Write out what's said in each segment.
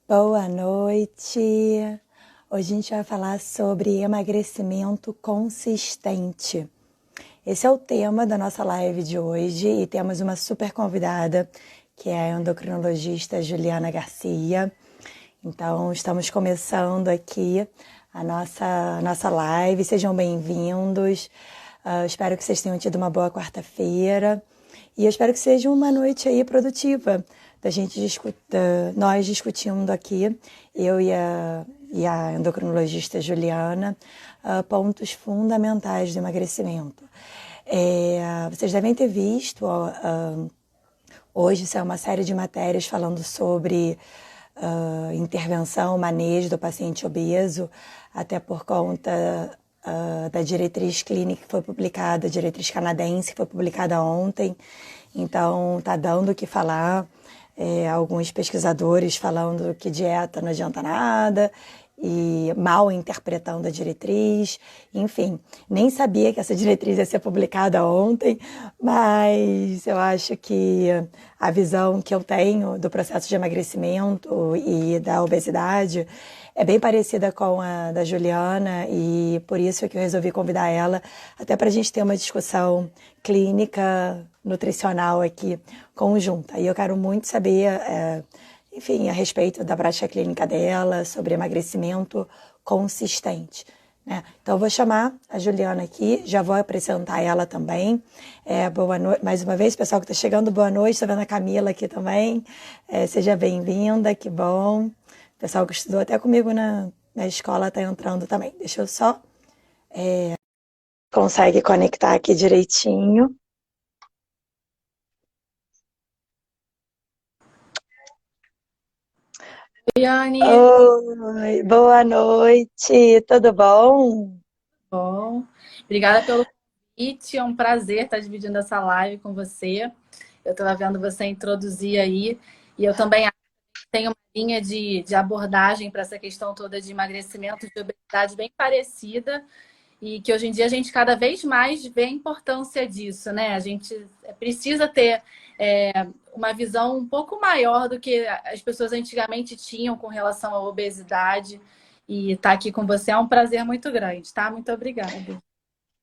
Boa noite! Hoje a gente vai falar sobre emagrecimento consistente. Esse é o tema da nossa live de hoje e temos uma super convidada, que é a endocrinologista Juliana Garcia. Então, estamos começando aqui a nossa live. Sejam bem-vindos. Espero que vocês tenham tido uma boa quarta-feira. E eu espero que seja uma noite aí produtiva, da gente nós discutindo aqui, eu e a endocrinologista Juliana, pontos fundamentais do emagrecimento. Vocês devem ter visto, hoje saiu uma série de matérias falando sobre intervenção, manejo do paciente obeso, até por conta da diretriz clínica que foi publicada, a diretriz canadense que foi publicada ontem. Então, está dando o que falar. Alguns pesquisadores falando que dieta não adianta nada e mal interpretando a diretriz. Enfim, nem sabia que essa diretriz ia ser publicada ontem, mas eu acho que a visão que eu tenho do processo de emagrecimento e da obesidade é bem parecida com a da Juliana e por isso que eu resolvi convidar ela, até para a gente ter uma discussão clínica, nutricional aqui conjunta. E eu quero muito saber, enfim, a respeito da prática clínica dela, sobre emagrecimento consistente. Né? Então, eu vou chamar a Juliana aqui, já vou apresentar ela também. Boa noite, mais uma vez, pessoal que está chegando, boa noite. Estou vendo a Camila aqui também. Seja bem-vinda, que bom. O pessoal que estudou até comigo na escola está entrando também. Deixa eu só... consegue conectar aqui direitinho. Oi, Anne. Oi, boa noite, tudo bom? Bom, obrigada pelo convite. É um prazer estar dividindo essa live com você. Eu estava vendo você introduzir aí, e eu também tenho uma linha de abordagem para essa questão toda de emagrecimento, de obesidade bem parecida, e que hoje em dia a gente cada vez mais vê a importância disso, né? A gente precisa ter uma visão um pouco maior do que as pessoas antigamente tinham com relação à obesidade. E estar aqui com você é um prazer muito grande, tá? Muito obrigada.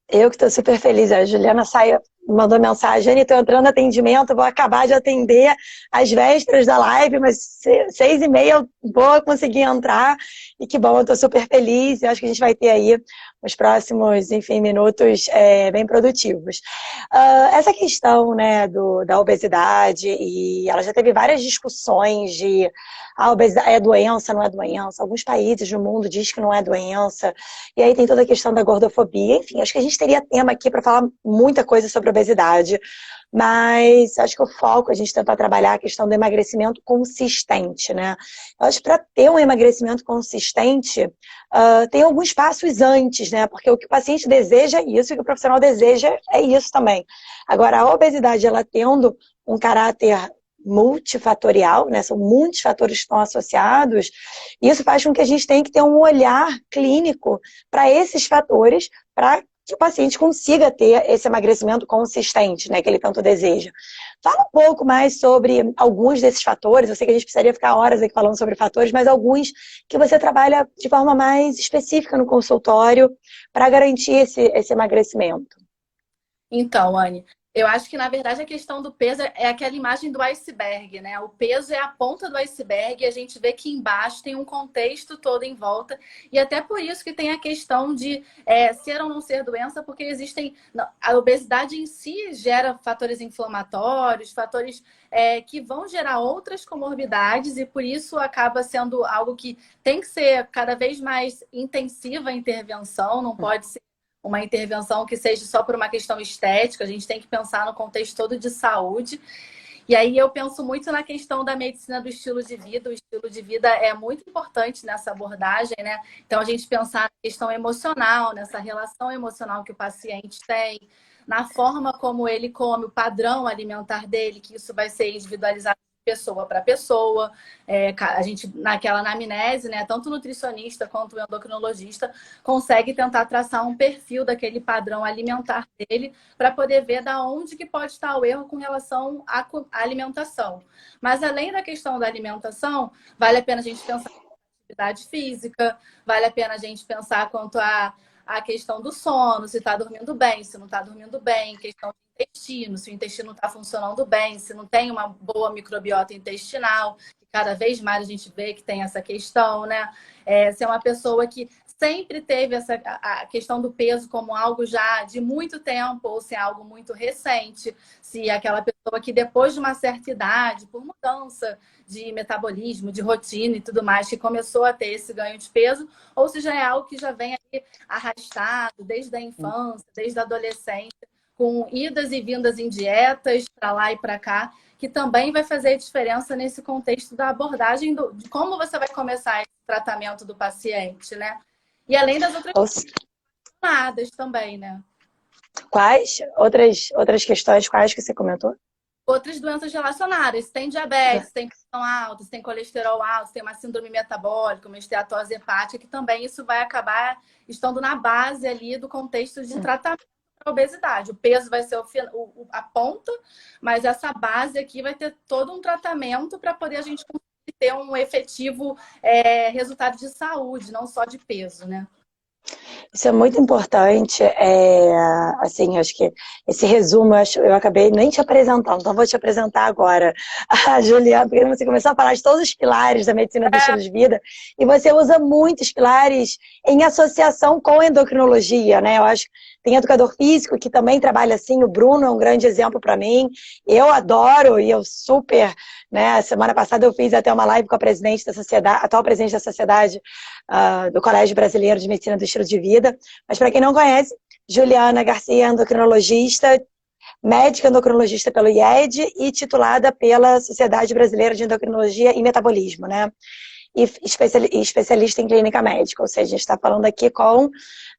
Eu que estou super feliz. A Juliana mandou mensagem, estou entrando no atendimento, vou acabar de atender às vésperas da live, mas 6h30 eu vou conseguir entrar. E que bom, eu estou super feliz. Eu acho que a gente vai ter aí os próximos, enfim, minutos bem produtivos. Essa questão, né, da obesidade, e ela já teve várias discussões de a obesidade é doença, não é doença. Alguns países do mundo dizem que não é doença. E aí tem toda a questão da gordofobia. Enfim, acho que a gente teria tema aqui para falar muita coisa sobre obesidade, mas acho que o foco é a gente tentar trabalhar a questão do emagrecimento consistente, né? Eu acho que para ter um emagrecimento consistente, tem alguns passos antes, né? Porque o que o paciente deseja é isso, e o que o profissional deseja é isso também. Agora, a obesidade, ela tendo um caráter multifatorial, né? São muitos fatores que estão associados, e isso faz com que a gente tenha que ter um olhar clínico para esses fatores, para que o paciente consiga ter esse emagrecimento consistente, né, que ele tanto deseja. Fala um pouco mais sobre alguns desses fatores. Eu sei que a gente precisaria ficar horas aqui falando sobre fatores, mas alguns que você trabalha de forma mais específica no consultório para garantir esse emagrecimento. Então, Anne, eu acho que na verdade a questão do peso é aquela imagem do iceberg, né? O peso é a ponta do iceberg e a gente vê que embaixo tem um contexto todo em volta. E até por isso que tem a questão de ser ou não ser doença, porque existem. A obesidade em si gera fatores inflamatórios, fatores que vão gerar outras comorbidades, e por isso acaba sendo algo que tem que ser cada vez mais intensiva a intervenção, não pode ser uma intervenção que seja só por uma questão estética, a gente tem que pensar no contexto todo de saúde. E aí eu penso muito na questão da medicina do estilo de vida. O estilo de vida é muito importante nessa abordagem, né? Então a gente pensar na questão emocional, nessa relação emocional que o paciente tem, na forma como ele come, o padrão alimentar dele, que isso vai ser individualizado pessoa para pessoa. A gente, naquela anamnese, né, tanto o nutricionista quanto o endocrinologista consegue tentar traçar um perfil daquele padrão alimentar dele para poder ver da onde que pode estar o erro com relação à alimentação. Mas além da questão da alimentação, vale a pena a gente pensar em atividade física, vale a pena a gente pensar quanto à questão do sono, se está dormindo bem, se não está dormindo bem, questão intestino, se o intestino está funcionando bem, se não tem uma boa microbiota intestinal, que cada vez mais a gente vê que tem essa questão, né? Se é uma pessoa que sempre teve a questão do peso como algo já de muito tempo, ou se é algo muito recente, se é aquela pessoa que depois de uma certa idade, por mudança de metabolismo, de rotina e tudo mais, que começou a ter esse ganho de peso, ou se já é algo que já vem aí arrastado desde a infância, desde a adolescência, com idas e vindas em dietas para lá e para cá, que também vai fazer diferença nesse contexto da abordagem de como você vai começar esse tratamento do paciente, né? E além das outras camadas também, né? Quais outras questões, quais que você comentou? Outras doenças relacionadas. Se tem diabetes, tem pressão alta, se tem colesterol alto, se tem uma síndrome metabólica, uma esteatose hepática, que também isso vai acabar estando na base ali do contexto de tratamento da obesidade. O peso vai ser a ponta, mas essa base aqui vai ter todo um tratamento para poder a gente conseguir ter um efetivo resultado de saúde, não só de peso, né? Isso é muito importante. Assim, acho que esse resumo eu acabei nem te apresentando, então vou te apresentar agora a Juliana, porque você começou a falar de todos os pilares da medicina do estilo de vida, e você usa muitos pilares em associação com a endocrinologia, né? Eu acho que tem educador físico que também trabalha assim, o Bruno é um grande exemplo para mim. Eu adoro e eu super, né? Semana passada eu fiz até uma live com a presidente da sociedade, atual presidente da sociedade do Colégio Brasileiro de Medicina do Estilo de Vida. Mas para quem não conhece, Juliana Garcia, endocrinologista, médica endocrinologista pelo IED e titulada pela Sociedade Brasileira de Endocrinologia e Metabolismo, né? E especialista em clínica médica, ou seja, a gente está falando aqui com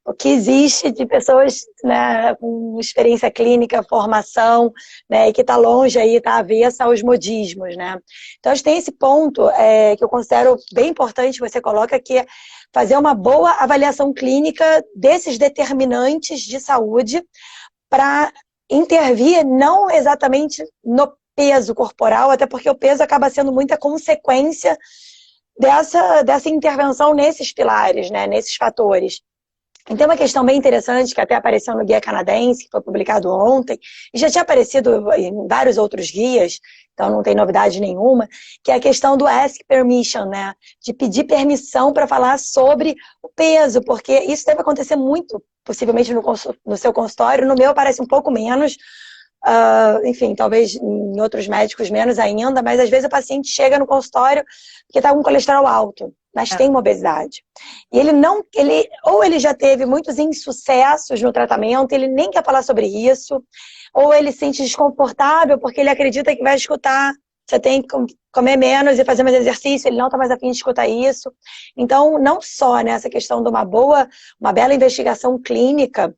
o que existe de pessoas, né, com experiência clínica, formação, né, e que está longe aí, está avessa aos modismos, né? Então, a gente tem esse ponto que eu considero bem importante, você coloca que é fazer uma boa avaliação clínica desses determinantes de saúde para intervir não exatamente no peso corporal, até porque o peso acaba sendo muita consequência dessa intervenção nesses pilares, né, nesses fatores. E tem uma questão bem interessante que até apareceu no Guia Canadense, que foi publicado ontem, e já tinha aparecido em vários outros guias, então não tem novidade nenhuma, que é a questão do ask permission, né? De pedir permissão para falar sobre o peso, porque isso deve acontecer muito, possivelmente no seu consultório, no meu parece um pouco menos, enfim, talvez em outros médicos menos ainda, mas às vezes o paciente chega no consultório porque está com colesterol alto, mas tem uma obesidade. E ou ele já teve muitos insucessos no tratamento, ele nem quer falar sobre isso, ou ele se sente desconfortável porque ele acredita que vai escutar, você tem que comer menos e fazer mais exercício, ele não está mais afim de escutar isso. Então, não só nessa questão de uma bela investigação clínica,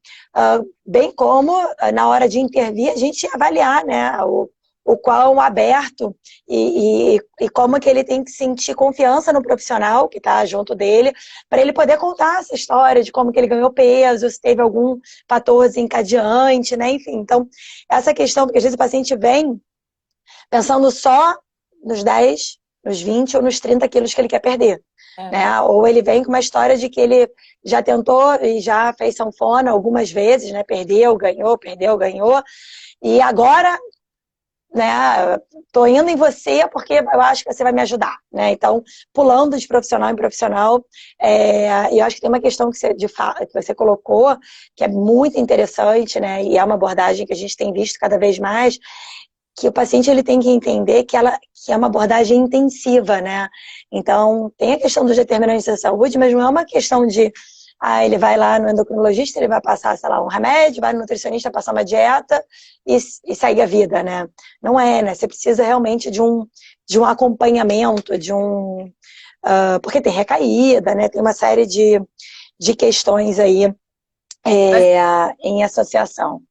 bem como na hora de intervir, a gente avaliar, né, o quão aberto e como que ele tem que sentir confiança no profissional que está junto dele, para ele poder contar essa história de como que ele ganhou peso, se teve algum fator desencadeante, né? Enfim, então, essa questão, porque às vezes o paciente vem pensando só nos 10, nos 20 ou nos 30 quilos que ele quer perder. Né? Ou ele vem com uma história de que ele já tentou e já fez sanfona algumas vezes, né? Perdeu, ganhou, e agora, né, tô indo em você porque eu acho que você vai me ajudar, né? Então, pulando de profissional em profissional, e eu acho que tem uma questão que você colocou, que é muito interessante, né? E é uma abordagem que a gente tem visto cada vez mais, que o paciente ele tem que entender que é uma abordagem intensiva, né? Então, tem a questão dos determinantes da saúde, mas não é uma questão de ele vai lá no endocrinologista, ele vai passar, sei lá, um remédio, vai no nutricionista passar uma dieta e segue a vida, né? Não é, né? Você precisa realmente de um acompanhamento, porque tem recaída, né? Tem uma série de questões aí em associação.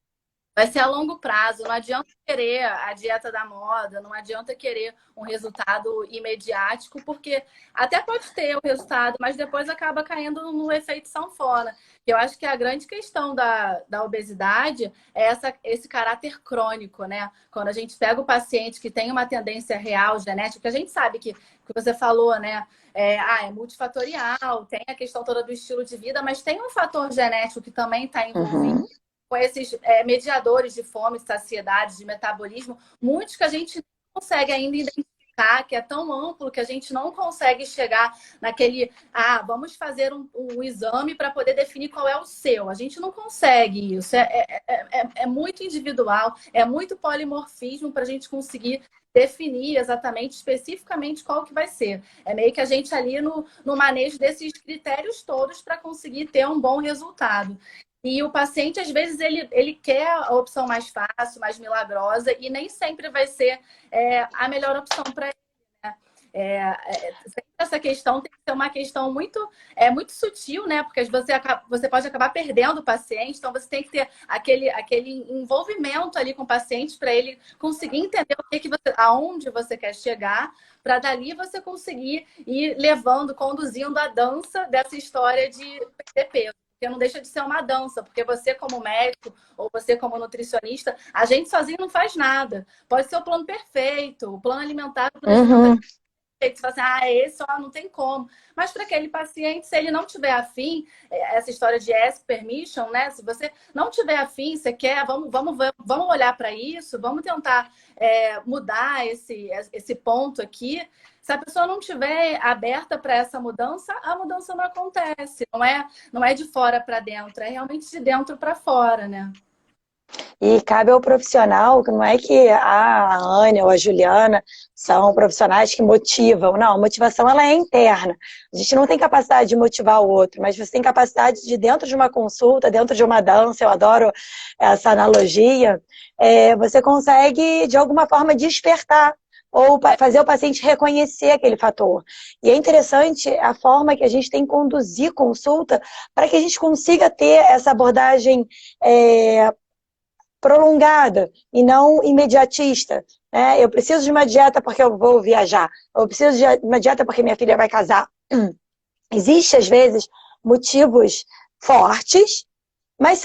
Vai ser a longo prazo. Não adianta querer a dieta da moda, não adianta querer um resultado imediático, porque até pode ter o resultado, mas depois acaba caindo no efeito sanfona. Eu acho que a grande questão da obesidade é esse caráter crônico, né? Quando a gente pega o paciente que tem uma tendência real genética, que a gente sabe que você falou, né? É multifatorial, tem a questão toda do estilo de vida, mas tem um fator genético que também está envolvido Uhum. com esses mediadores de fome, de saciedade, de metabolismo, muitos que a gente não consegue ainda identificar, que é tão amplo que a gente não consegue chegar naquele, vamos fazer um exame para poder definir qual é o seu. A gente não consegue isso. É muito individual, é muito polimorfismo para a gente conseguir definir exatamente, especificamente qual que vai ser. É meio que a gente ali no manejo desses critérios todos para conseguir ter um bom resultado. E o paciente, às vezes, ele quer a opção mais fácil, mais milagrosa, e nem sempre vai ser a melhor opção para ele. Sempre essa questão tem que ser uma questão muito sutil, né? Porque você pode acabar perdendo o paciente, então você tem que ter aquele envolvimento ali com o paciente para ele conseguir entender aonde você quer chegar, para dali você conseguir ir levando, conduzindo a dança dessa história de perder peso. Porque não deixa de ser uma dança, porque você como médico ou você como nutricionista, a gente sozinho não faz nada. Pode ser o plano perfeito, o plano alimentar, o planejamento Uhum. você fala assim, esse não tem como. Mas para aquele paciente, se ele não tiver afim, essa história de ask permission, né? Se você não tiver afim, você quer, vamos olhar para isso, vamos tentar mudar esse ponto aqui. Se a pessoa não tiver aberta para essa mudança, a mudança não acontece. Não é de fora para dentro, é realmente de dentro para fora, né? E cabe ao profissional, que não é que a Ânia ou a Juliana são profissionais que motivam. Não, a motivação ela é interna. A gente não tem capacidade de motivar o outro, mas você tem capacidade de, dentro de uma consulta, dentro de uma dança, eu adoro essa analogia, você consegue, de alguma forma, despertar ou fazer o paciente reconhecer aquele fator. E é interessante a forma que a gente tem que conduzir consulta para que a gente consiga ter essa abordagem prolongada e não imediatista. Né? Eu preciso de uma dieta porque eu vou viajar. Eu preciso de uma dieta porque minha filha vai casar. Existe, às vezes, motivos fortes, mas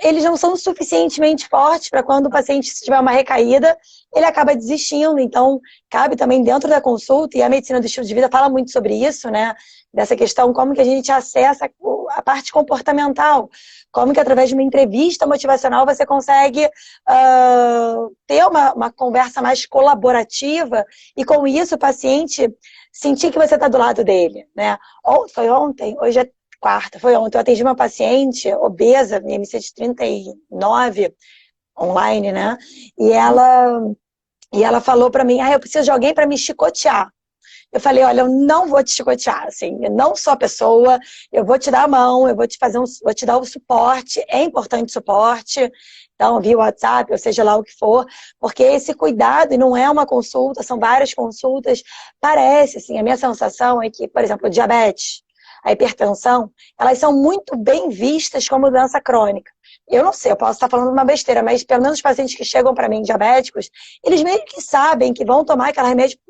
eles não são suficientemente fortes para quando o paciente tiver uma recaída, ele acaba desistindo. Então, cabe também dentro da consulta, e a medicina do estilo de vida fala muito sobre isso, né? Dessa questão, como que a gente acessa a parte comportamental. Como que através de uma entrevista motivacional você consegue ter uma conversa mais colaborativa e com isso o paciente sentir que você está do lado dele, né? Foi ontem, hoje é quarta, foi ontem, eu atendi uma paciente obesa, IMC de 39, online, né? E ela falou para mim, eu preciso de alguém para me chicotear. Eu falei, olha, eu não vou te chicotear, assim, eu não sou a pessoa, eu vou te dar a mão, eu vou vou te dar o suporte, é importante o suporte, então, via WhatsApp, ou seja lá o que for, porque esse cuidado, e não é uma consulta, são várias consultas, parece, assim, a minha sensação é que, por exemplo, o diabetes, a hipertensão, elas são muito bem vistas como doença crônica. Eu não sei, eu posso estar falando uma besteira, mas pelo menos os pacientes que chegam para mim diabéticos, eles meio que sabem que vão tomar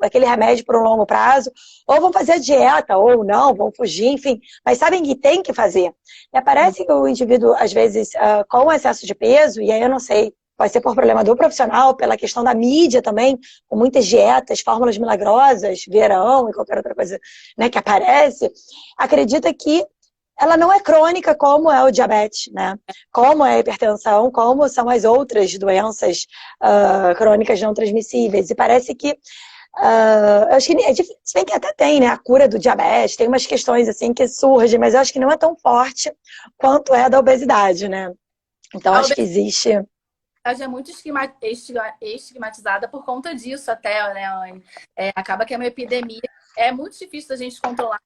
aquele remédio por um longo prazo, ou vão fazer a dieta, ou não, vão fugir, enfim, mas sabem que tem que fazer. E parece que o indivíduo, às vezes, com excesso de peso, e aí eu não sei, pode ser por problema do profissional, pela questão da mídia também, com muitas dietas, fórmulas milagrosas, verão e qualquer outra coisa, né, que aparece, acredita que ela não é crônica como é o diabetes, né? Como é a hipertensão, como são as outras doenças crônicas não transmissíveis. E parece que eu acho que é difícil, se bem que até tem, né? A cura do diabetes, tem umas questões assim que surgem, mas eu acho que não é tão forte quanto é a da obesidade, né? Então A acho que existe. obesidade é muito estigmatizada por conta disso até, né, Anne? Acaba que é uma epidemia. É muito difícil da gente controlar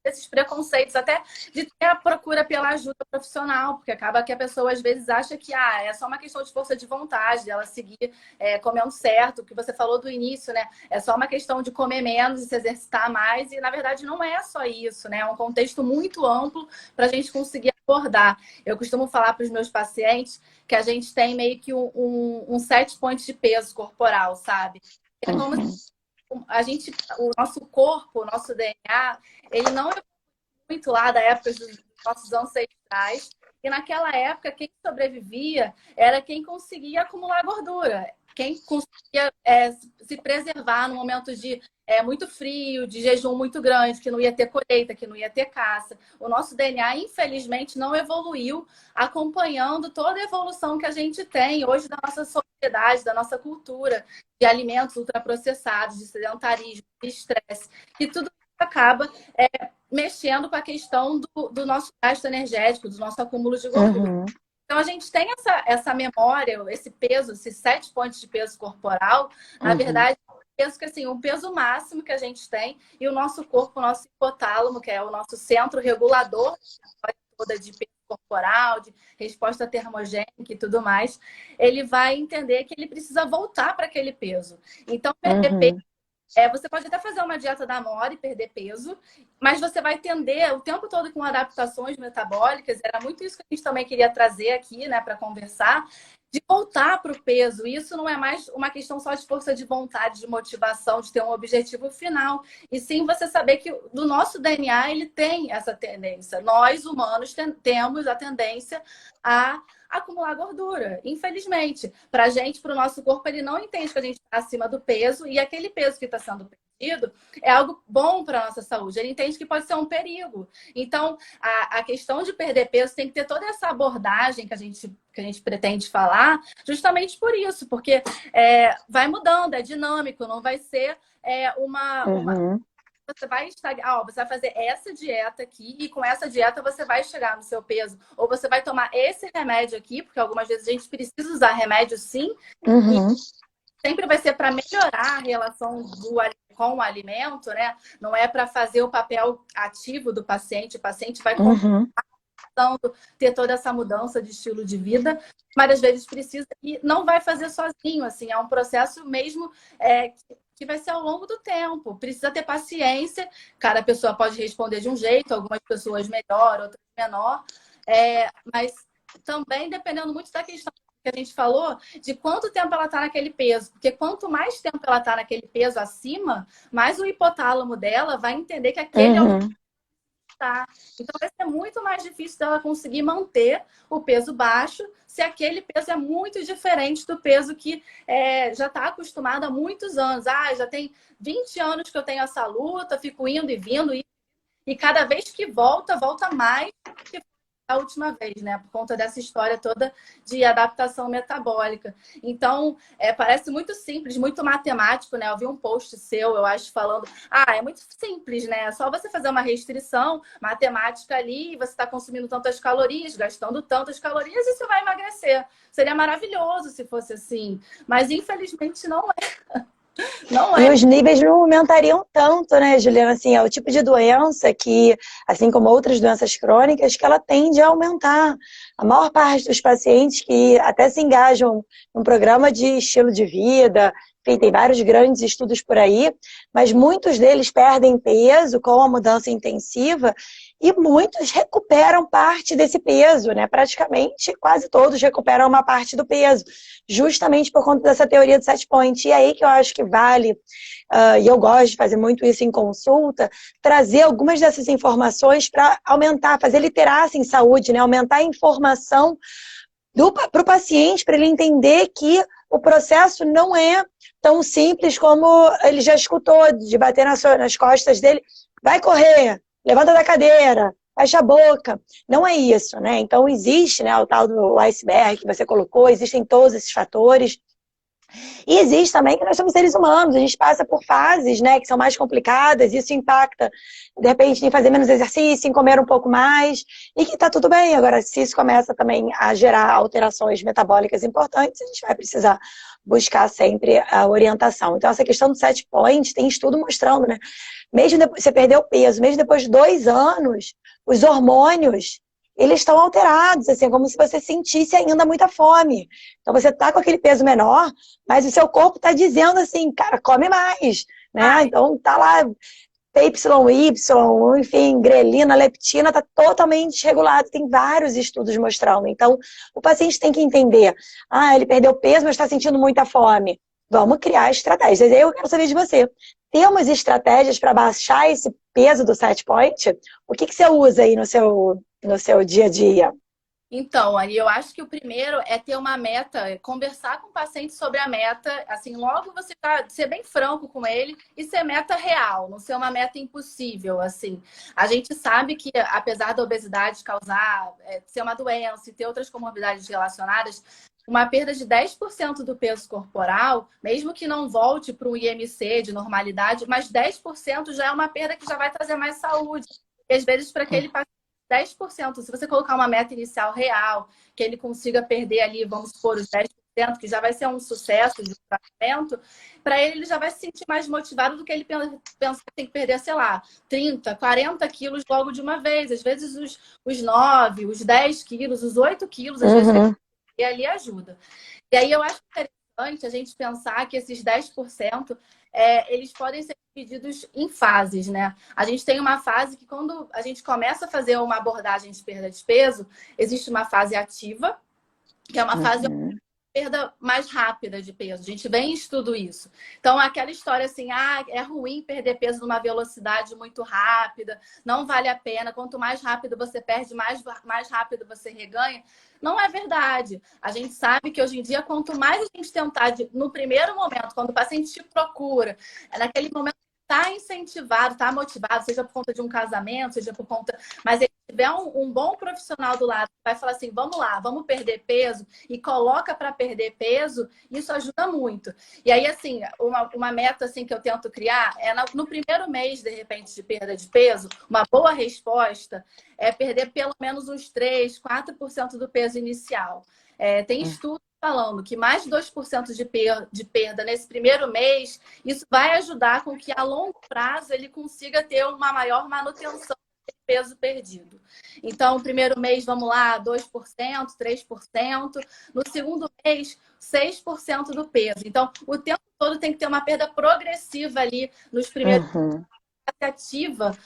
esses preconceitos, até de ter a procura pela ajuda profissional, porque acaba que a pessoa às vezes acha que é só uma questão de força de vontade, dela seguir comendo certo, o que você falou do início, né? É só uma questão de comer menos e se exercitar mais, e na verdade não é só isso, né? É um contexto muito amplo para a gente conseguir abordar. Eu costumo falar para os meus pacientes que a gente tem meio que um set point de peso corporal, sabe? É como se o nosso corpo, o nosso DNA, ele não é muito lá da época dos nossos ancestrais. E naquela época, quem sobrevivia era quem conseguia acumular gordura. Quem conseguia se preservar no momento de muito frio, de jejum muito grande, que não ia ter colheita, que não ia ter caça. O nosso DNA, infelizmente, não evoluiu acompanhando toda a evolução que a gente tem hoje da nossa sociedade, da nossa cultura, de alimentos ultraprocessados, de sedentarismo, de estresse, e tudo acaba mexendo com a questão do nosso gasto energético, do nosso acúmulo de gordura. Uhum. Então, a gente tem essa memória, esse peso, esses 7 pontos de peso corporal, na verdade, penso que assim, o peso máximo que a gente tem e o nosso corpo, o nosso hipotálamo, que é o nosso centro regulador toda de peso corporal, de resposta termogênica e tudo mais, ele vai entender que ele precisa voltar para aquele peso. Então, perder peso, você pode até fazer uma dieta da Amora e perder peso, mas você vai tender o tempo todo com adaptações metabólicas. Era muito isso que a gente também queria trazer aqui, né, para conversar, de voltar para o peso. Isso não é mais uma questão só de força de vontade, de motivação, de ter um objetivo final. E sim você saber que do nosso DNA ele tem essa tendência. Nós, humanos, temos a tendência a acumular gordura. Infelizmente, para a gente, para o nosso corpo, ele não entende que a gente está acima do peso e aquele peso que está sendo perdido é algo bom para a nossa saúde. Ele entende que pode ser um perigo. Então, a questão de perder peso tem que ter toda essa abordagem que a gente pretende falar, justamente por isso, porque vai mudando, é dinâmico, não vai ser você vai você vai fazer essa dieta aqui e com essa dieta você vai chegar no seu peso. Ou você vai tomar esse remédio aqui, porque algumas vezes a gente precisa usar remédio sim. E sempre vai ser para melhorar a relação com o alimento, né? Não é para fazer o papel ativo do paciente. O paciente vai ter toda essa mudança de estilo de vida, mas às vezes precisa e não vai fazer sozinho, assim, é um processo mesmo que vai ser ao longo do tempo. Precisa ter paciência. Cada pessoa pode responder de um jeito, algumas pessoas melhor, outras menor, mas também dependendo muito da questão que a gente falou, de quanto tempo ela está naquele peso. Porque quanto mais tempo ela está naquele peso acima, mais o hipotálamo dela vai entender que aquele é o tá. Então vai ser muito mais difícil dela conseguir manter o peso baixo se aquele peso é muito diferente do peso que já está acostumado há muitos anos. Já tem 20 anos que eu tenho essa luta, fico indo e vindo, e cada vez que volta mais do que a última vez, né? Por conta dessa história toda de adaptação metabólica. Então, parece muito simples, muito matemático, né? Eu vi um post seu, eu acho, falando, é muito simples, né? É só você fazer uma restrição matemática ali, você está consumindo tantas calorias, gastando tantas calorias e você vai emagrecer. Seria maravilhoso se fosse assim, mas infelizmente não é. Não E os níveis não aumentariam tanto, né, Juliana? Assim, é o tipo de doença que, assim como outras doenças crônicas, que ela tende a aumentar. A maior parte dos pacientes que até se engajam num programa de estilo de vida, enfim, tem vários grandes estudos por aí, mas muitos deles perdem peso com a mudança intensiva e muitos recuperam parte desse peso, né? Praticamente quase todos recuperam uma parte do peso, justamente por conta dessa teoria do set point. E aí que eu acho que vale, e eu gosto de fazer muito isso em consulta, trazer algumas dessas informações para aumentar, fazer literacia em saúde, né? Aumentar a informação para o paciente, para ele entender que o processo não é tão simples como ele já escutou, de bater nas costas dele, vai correr, levanta da cadeira, fecha a boca. Não é isso, né? Então existe, né, o tal do iceberg que você colocou, existem todos esses fatores. E existe também que nós somos seres humanos, a gente passa por fases, né, que são mais complicadas, isso impacta, de repente, em fazer menos exercício, em comer um pouco mais, e que tá tudo bem. Agora, se isso começa também a gerar alterações metabólicas importantes, a gente vai precisar buscar sempre a orientação. Então, essa questão do set point, tem estudo mostrando, né, mesmo depois você perdeu o peso, mesmo depois de 2 anos, os hormônios, eles estão alterados, assim, como se você sentisse ainda muita fome. Então você tá com aquele peso menor, mas o seu corpo tá dizendo assim, cara, come mais, né? Então tá lá PYY, enfim, grelina, leptina, está totalmente desregulado. Tem vários estudos mostrando. Então, o paciente tem que entender, ele perdeu peso, mas está sentindo muita fome. Vamos criar estratégias. E aí eu quero saber de você. Temos estratégias para baixar esse peso do set point? O que você usa aí no seu dia a dia? Então, Anny, eu acho que o primeiro é ter uma meta, conversar com o paciente sobre a meta, assim, logo você ser bem franco com ele e ser meta real, não ser uma meta impossível, assim. A gente sabe que, apesar da obesidade causar, ser uma doença e ter outras comorbidades relacionadas, uma perda de 10% do peso corporal, mesmo que não volte para um IMC de normalidade, mas 10% já é uma perda que já vai trazer mais saúde. E às vezes, para aquele paciente, 10%, se você colocar uma meta inicial real, que ele consiga perder ali, vamos supor, os 10%, que já vai ser um sucesso de tratamento, para ele já vai se sentir mais motivado do que ele pensa que tem que perder, sei lá, 30, 40 quilos logo de uma vez. Às vezes os 9, os 10 quilos, os 8 quilos, às vezes, e ali ajuda. E aí eu acho interessante a gente pensar que esses 10%, eles podem ser divididos em fases, né? A gente tem uma fase que quando a gente começa a fazer uma abordagem de perda de peso, existe uma fase ativa, que é uma fase de perda mais rápida de peso. A gente vê em estudo isso. Então, aquela história assim, é ruim perder peso numa velocidade muito rápida, não vale a pena. Quanto mais rápido você perde, mais rápido você reganha. Não é verdade. A gente sabe que hoje em dia, quanto mais a gente tentar, no primeiro momento, quando o paciente te procura, naquele momento está incentivado, está motivado, seja por conta de um casamento, seja por conta... Mas ele tiver um bom profissional do lado, que vai falar assim, vamos lá, vamos perder peso, e coloca para perder peso, isso ajuda muito. E aí, assim, uma meta assim, que eu tento criar é no primeiro mês, de repente, de perda de peso, uma boa resposta é perder pelo menos uns 3, 4% do peso inicial. Tem estudos falando que mais de 2% de perda nesse primeiro mês, isso vai ajudar com que a longo prazo ele consiga ter uma maior manutenção do peso perdido. Então, no primeiro mês, vamos lá, 2%, 3%. No segundo mês, 6% do peso. Então, o tempo todo tem que ter uma perda progressiva ali nos primeiros ativa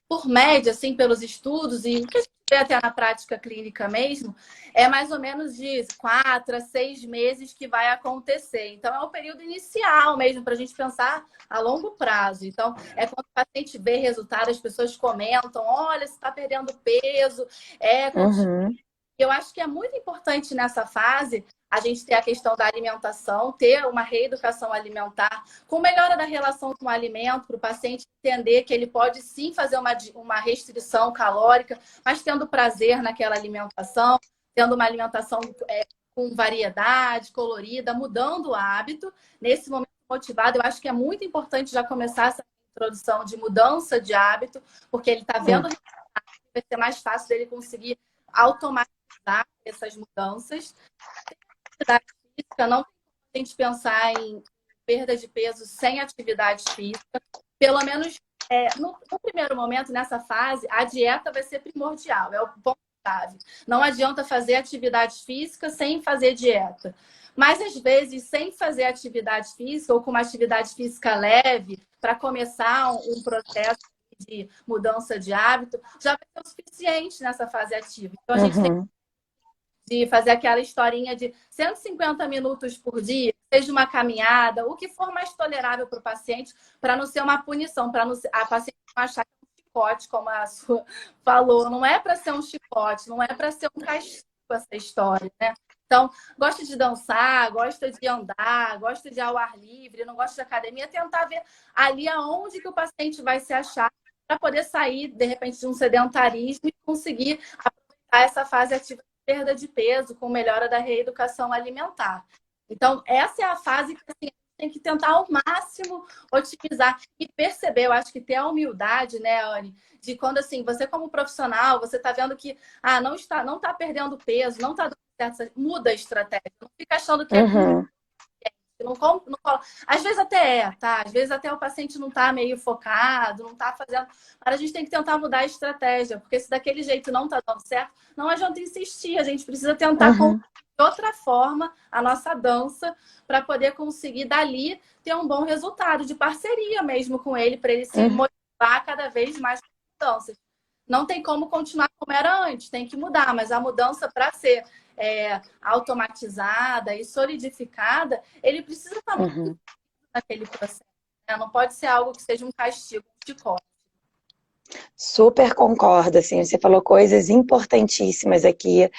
por média, assim, pelos estudos, e o que a gente vê até na prática clínica mesmo, é mais ou menos de 4 a 6 meses que vai acontecer. Então, é um período inicial mesmo, para a gente pensar a longo prazo. Então, é quando o paciente vê resultado, as pessoas comentam, olha, você está perdendo peso. Eu acho que é muito importante nessa fase a gente ter a questão da alimentação, ter uma reeducação alimentar, com melhora da relação com o alimento, para o paciente entender que ele pode sim fazer uma restrição calórica, mas tendo prazer naquela alimentação, tendo uma alimentação com variedade, colorida, mudando o hábito. Nesse momento motivado, eu acho que é muito importante já começar essa introdução de mudança de hábito, porque ele está vendo vai ser mais fácil dele conseguir automatizar essas mudanças. Atividade física, não tem como a gente pensar em perda de peso sem atividade física. Pelo menos no primeiro momento, nessa fase, a dieta vai ser primordial, é o ponto-chave. Não adianta fazer atividade física sem fazer dieta. Mas, às vezes, sem fazer atividade física ou com uma atividade física leve, para começar um processo de mudança de hábito, já vai ser o suficiente nessa fase ativa. Então, a gente tem de fazer aquela historinha de 150 minutos por dia, seja uma caminhada, o que for mais tolerável para o paciente, para não ser uma punição, para a paciente não achar que é um chicote, como a sua falou. Não é para ser um chicote, não é para ser um castigo essa história, né? Então, gosta de dançar, gosta de andar, gosta de ao ar livre, não gosta de academia, tentar ver ali aonde que o paciente vai se achar para poder sair, de repente, de um sedentarismo e conseguir aproveitar essa fase ativa perda de peso, com melhora da reeducação alimentar. Então, essa é a fase que assim, tem que tentar ao máximo otimizar e perceber. Eu acho que ter a humildade, né, Anny, de quando assim, você como profissional, você está vendo que não está perdendo peso, não está dando certo, muda a estratégia. Não fica achando que é às vezes até tá? Às vezes até o paciente não tá meio focado, não tá fazendo. Mas a gente tem que tentar mudar a estratégia, porque se daquele jeito não tá dando certo, não adianta insistir. A gente precisa tentar de outra forma a nossa dança para poder conseguir dali ter um bom resultado de parceria mesmo com ele, para ele se motivar vá cada vez mais mudanças. Não tem como continuar como era antes, tem que mudar, mas a mudança para ser automatizada e solidificada, ele precisa estar muito Uhum. naquele processo, né? Não pode ser algo que seja um castigo de cor. Super concordo, assim, você falou coisas importantíssimas aqui,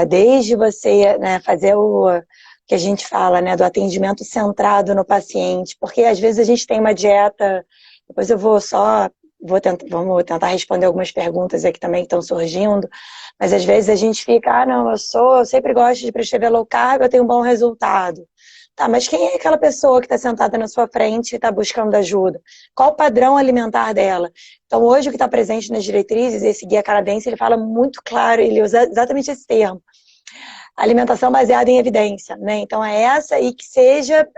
desde você, né, fazer o que a gente fala, né, do atendimento centrado no paciente, porque às vezes a gente tem uma dieta, depois eu vamos tentar responder algumas perguntas aqui também que estão surgindo, mas às vezes a gente fica, não, eu sempre gosto de prescrever low carb, eu tenho um bom resultado. Tá, mas quem é aquela pessoa que está sentada na sua frente e está buscando ajuda? Qual o padrão alimentar dela? Então, hoje, o que está presente nas diretrizes, esse guia canadense, ele fala muito claro, ele usa exatamente esse termo. Alimentação baseada em evidência, né? Então, é essa e que seja,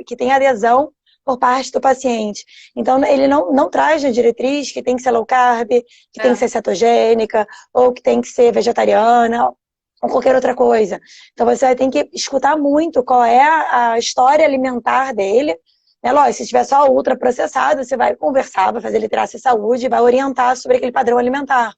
que tenha adesão por parte do paciente. Então, ele não traz na diretriz que tem que ser low carb, que tem que ser cetogênica, ou que tem que ser vegetariana, ou qualquer outra coisa. Então, você vai ter que escutar muito qual é a história alimentar dele, né? Lógico, se estiver só ultraprocessado, você vai conversar, vai fazer literacia em saúde, vai orientar sobre aquele padrão alimentar.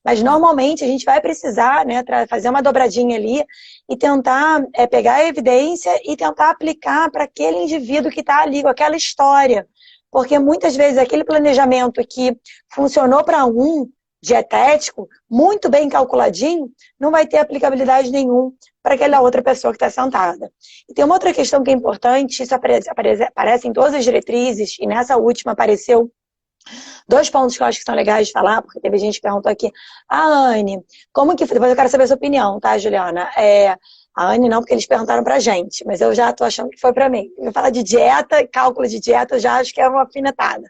Mas normalmente a gente vai precisar, né, fazer uma dobradinha ali e tentar pegar a evidência e tentar aplicar para aquele indivíduo que está ali com aquela história. Porque muitas vezes aquele planejamento que funcionou para um dietético, muito bem calculadinho, não vai ter aplicabilidade nenhum para aquela outra pessoa que está sentada. E tem uma outra questão que é importante, isso aparece em todas as diretrizes, e nessa última apareceu dois pontos que eu acho que são legais de falar, porque teve gente que perguntou aqui, Anne, como que... Depois eu quero saber a sua opinião, tá, Juliana? A Anne não, porque eles perguntaram pra gente, mas eu já tô achando que foi pra mim. Eu falar de dieta, cálculo de dieta, eu já acho que é uma afinetada.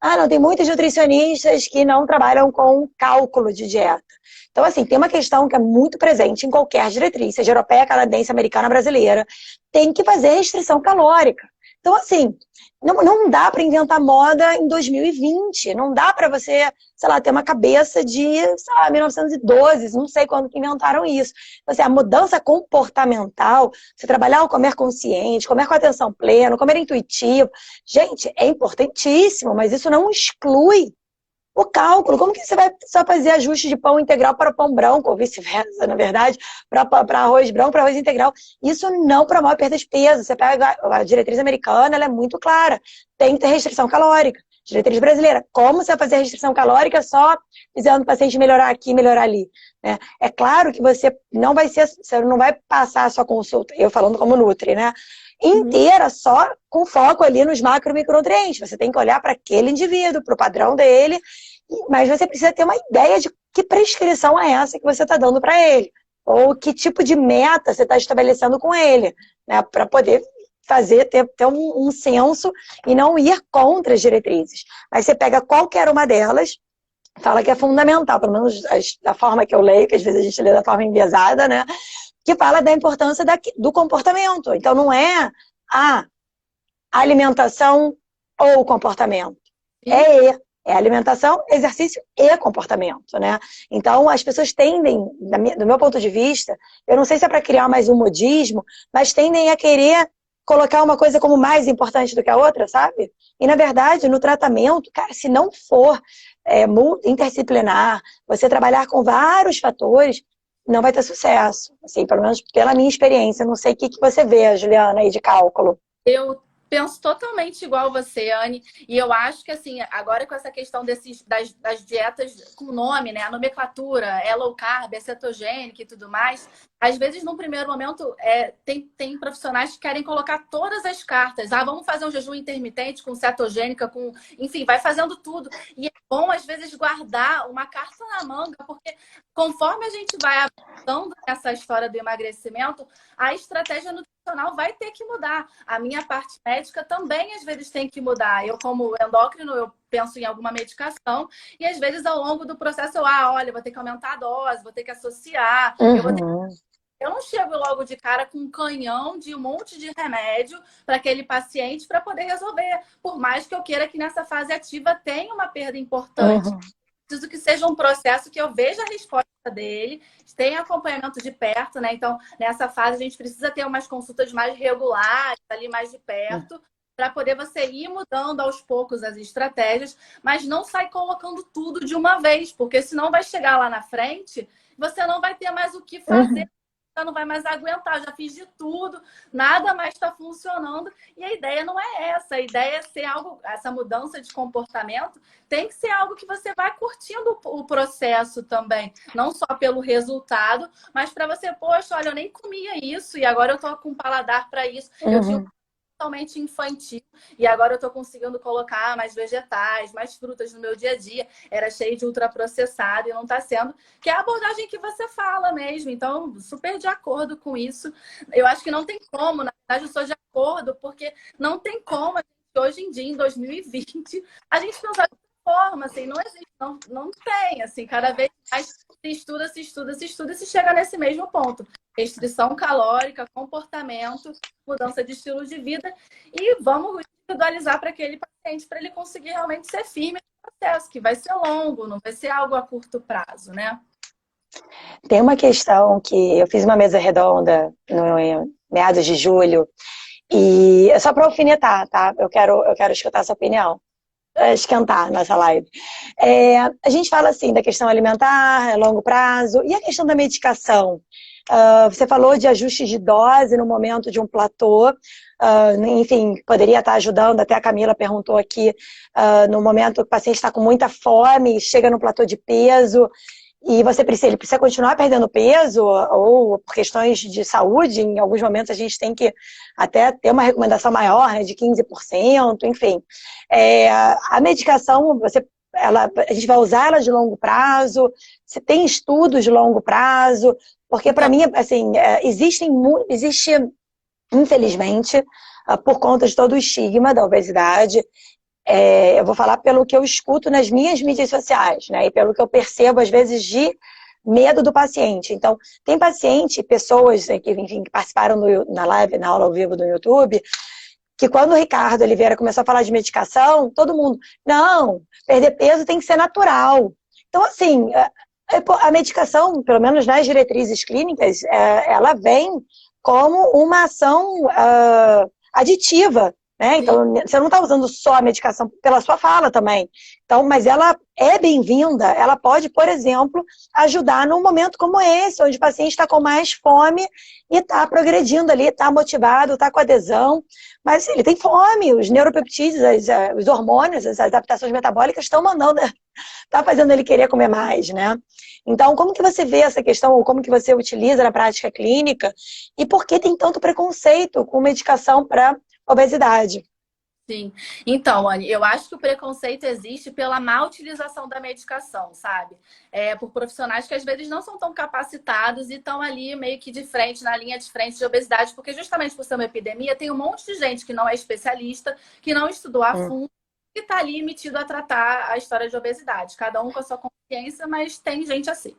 Não, tem muitos nutricionistas que não trabalham com cálculo de dieta. Então, assim, tem uma questão que é muito presente em qualquer diretriz, seja europeia, canadense, americana, brasileira, tem que fazer restrição calórica. Então, assim, não dá para inventar moda em 2020, não dá para você, sei lá, ter uma cabeça de, sei lá, 1912, não sei quando que inventaram isso. Então, assim, a mudança comportamental, você trabalhar o comer consciente, comer com atenção plena, comer intuitivo, gente, é importantíssimo, mas isso não exclui o cálculo. Como que você vai só fazer ajuste de pão integral para pão branco, ou vice-versa, na verdade, para arroz branco, para arroz integral? Isso não promove perda de peso. Você pega a diretriz americana, ela é muito clara. Tem que ter restrição calórica. Diretriz brasileira, como você vai fazer restrição calórica só dizendo o paciente melhorar aqui, melhorar ali? Né? É claro que você não vai passar a sua consulta, eu falando como Nutri, né? Inteira só com foco ali nos macro e micronutrientes. Você tem que olhar para aquele indivíduo, para o padrão dele, mas você precisa ter uma ideia de que prescrição é essa que você está dando para ele, ou que tipo de meta você está estabelecendo com ele, né? Para poder ter um senso e não ir contra as diretrizes. Aí você pega qualquer uma delas, fala que é fundamental, pelo menos da forma que eu leio, que às vezes a gente lê da forma enviesada, né? Que fala da importância do comportamento. Então, não é a alimentação ou o comportamento. É alimentação, exercício e comportamento, né? Então, as pessoas tendem, do meu ponto de vista, eu não sei se é para criar mais um modismo, mas tendem a querer colocar uma coisa como mais importante do que a outra, sabe? E, na verdade, no tratamento, cara, se não for interdisciplinar, você trabalhar com vários fatores, não vai ter sucesso. Assim, pelo menos pela minha experiência. Não sei o que você vê, Juliana, aí de cálculo. Eu penso totalmente igual você, Anne. E eu acho que, assim, agora com essa questão das dietas com nome, né? A nomenclatura é low carb, é cetogênica e tudo mais. Às vezes, num primeiro momento, tem profissionais que querem colocar todas as cartas. Vamos fazer um jejum intermitente com cetogênica, enfim, vai fazendo tudo. E é bom, às vezes, guardar uma carta na manga, porque conforme a gente vai avançando nessa história do emagrecimento, a estratégia nutricional vai ter que mudar. A minha parte médica também, às vezes, tem que mudar. Eu, como endócrino, eu penso em alguma medicação e, às vezes, ao longo do processo, olha, vou ter que aumentar a dose, vou ter que associar, eu não chego logo de cara com um canhão de um monte de remédio para aquele paciente para poder resolver. Por mais que eu queira que nessa fase ativa tenha uma perda importante. Preciso que seja um processo que eu veja a resposta dele, tenha acompanhamento de perto, né? Então, nessa fase, a gente precisa ter umas consultas mais regulares, ali mais de perto, para poder você ir mudando aos poucos as estratégias, mas não sai colocando tudo de uma vez, porque senão vai chegar lá na frente, você não vai ter mais o que fazer, Uhum. você não vai mais aguentar, já fiz de tudo, nada mais está funcionando, e a ideia não é essa, a ideia é ser algo, essa mudança de comportamento tem que ser algo que você vai curtindo o processo também, não só pelo resultado, mas para você, poxa, olha, eu nem comia isso e agora eu tô com paladar para isso. Eu tinha Uhum. totalmente infantil e agora eu estou conseguindo colocar mais vegetais, mais frutas no meu dia a dia. Era cheio de ultraprocessado e não está sendo, que é a abordagem que você fala mesmo. Então, super de acordo com isso. Eu acho que não tem como, na verdade, eu sou de acordo, porque não tem como, hoje em dia, em 2020, a gente pensar de outra forma, assim, não existe, não tem, assim, cada vez mais se estuda, se estuda, se estuda e se chega nesse mesmo ponto. Restrição calórica, comportamento, mudança de estilo de vida e vamos individualizar para aquele paciente para ele conseguir realmente ser firme no processo, que vai ser longo, não vai ser algo a curto prazo, né? Tem uma questão que eu fiz uma mesa redonda no meados de julho, e é só para alfinetar, tá? Eu quero escutar a sua opinião, esquentar nossa live. A gente fala assim da questão alimentar, longo prazo, e a questão da medicação. Você falou de ajuste de dose no momento de um platô, enfim, poderia estar ajudando, até a Camila perguntou aqui, no momento que o paciente está com muita fome, chega no platô de peso, e ele precisa continuar perdendo peso, ou por questões de saúde, em alguns momentos a gente tem que até ter uma recomendação maior, né, de 15%, enfim. A medicação, a gente vai usar ela de longo prazo, você tem estudos de longo prazo, porque para Então, mim, assim, existe, infelizmente, por conta de todo o estigma da obesidade, eu vou falar pelo que eu escuto nas minhas mídias sociais, né? E pelo que eu percebo, às vezes, de medo do paciente. Então, tem paciente, pessoas que, enfim, que participaram na live, na aula ao vivo do YouTube, que quando o Ricardo Oliveira começou a falar de medicação, todo mundo, não, perder peso tem que ser natural. Então, assim, a medicação, pelo menos nas diretrizes clínicas, ela vem como uma ação aditiva, né? sim, Então, você não está usando só a medicação pela sua fala também. Então, mas ela é bem-vinda, ela pode, por exemplo, ajudar num momento como esse, onde o paciente está com mais fome e está progredindo ali, está motivado, está com adesão, mas ele tem fome, os neuropeptídeos, os hormônios, as adaptações metabólicas estão mandando, está fazendo ele querer comer mais, né? Então, como que você vê essa questão, ou como que você utiliza na prática clínica, e por que tem tanto preconceito com medicação para obesidade? sim. Então, Anne, eu acho que o preconceito existe pela má utilização da medicação, sabe? Por profissionais que às vezes não são tão capacitados e estão ali meio que de frente, na linha de frente de obesidade, porque justamente por ser uma epidemia, tem um monte de gente que não é especialista, que não estudou a fundo, e está ali metido a tratar a história de obesidade. Cada um com a sua consciência, mas tem gente assim.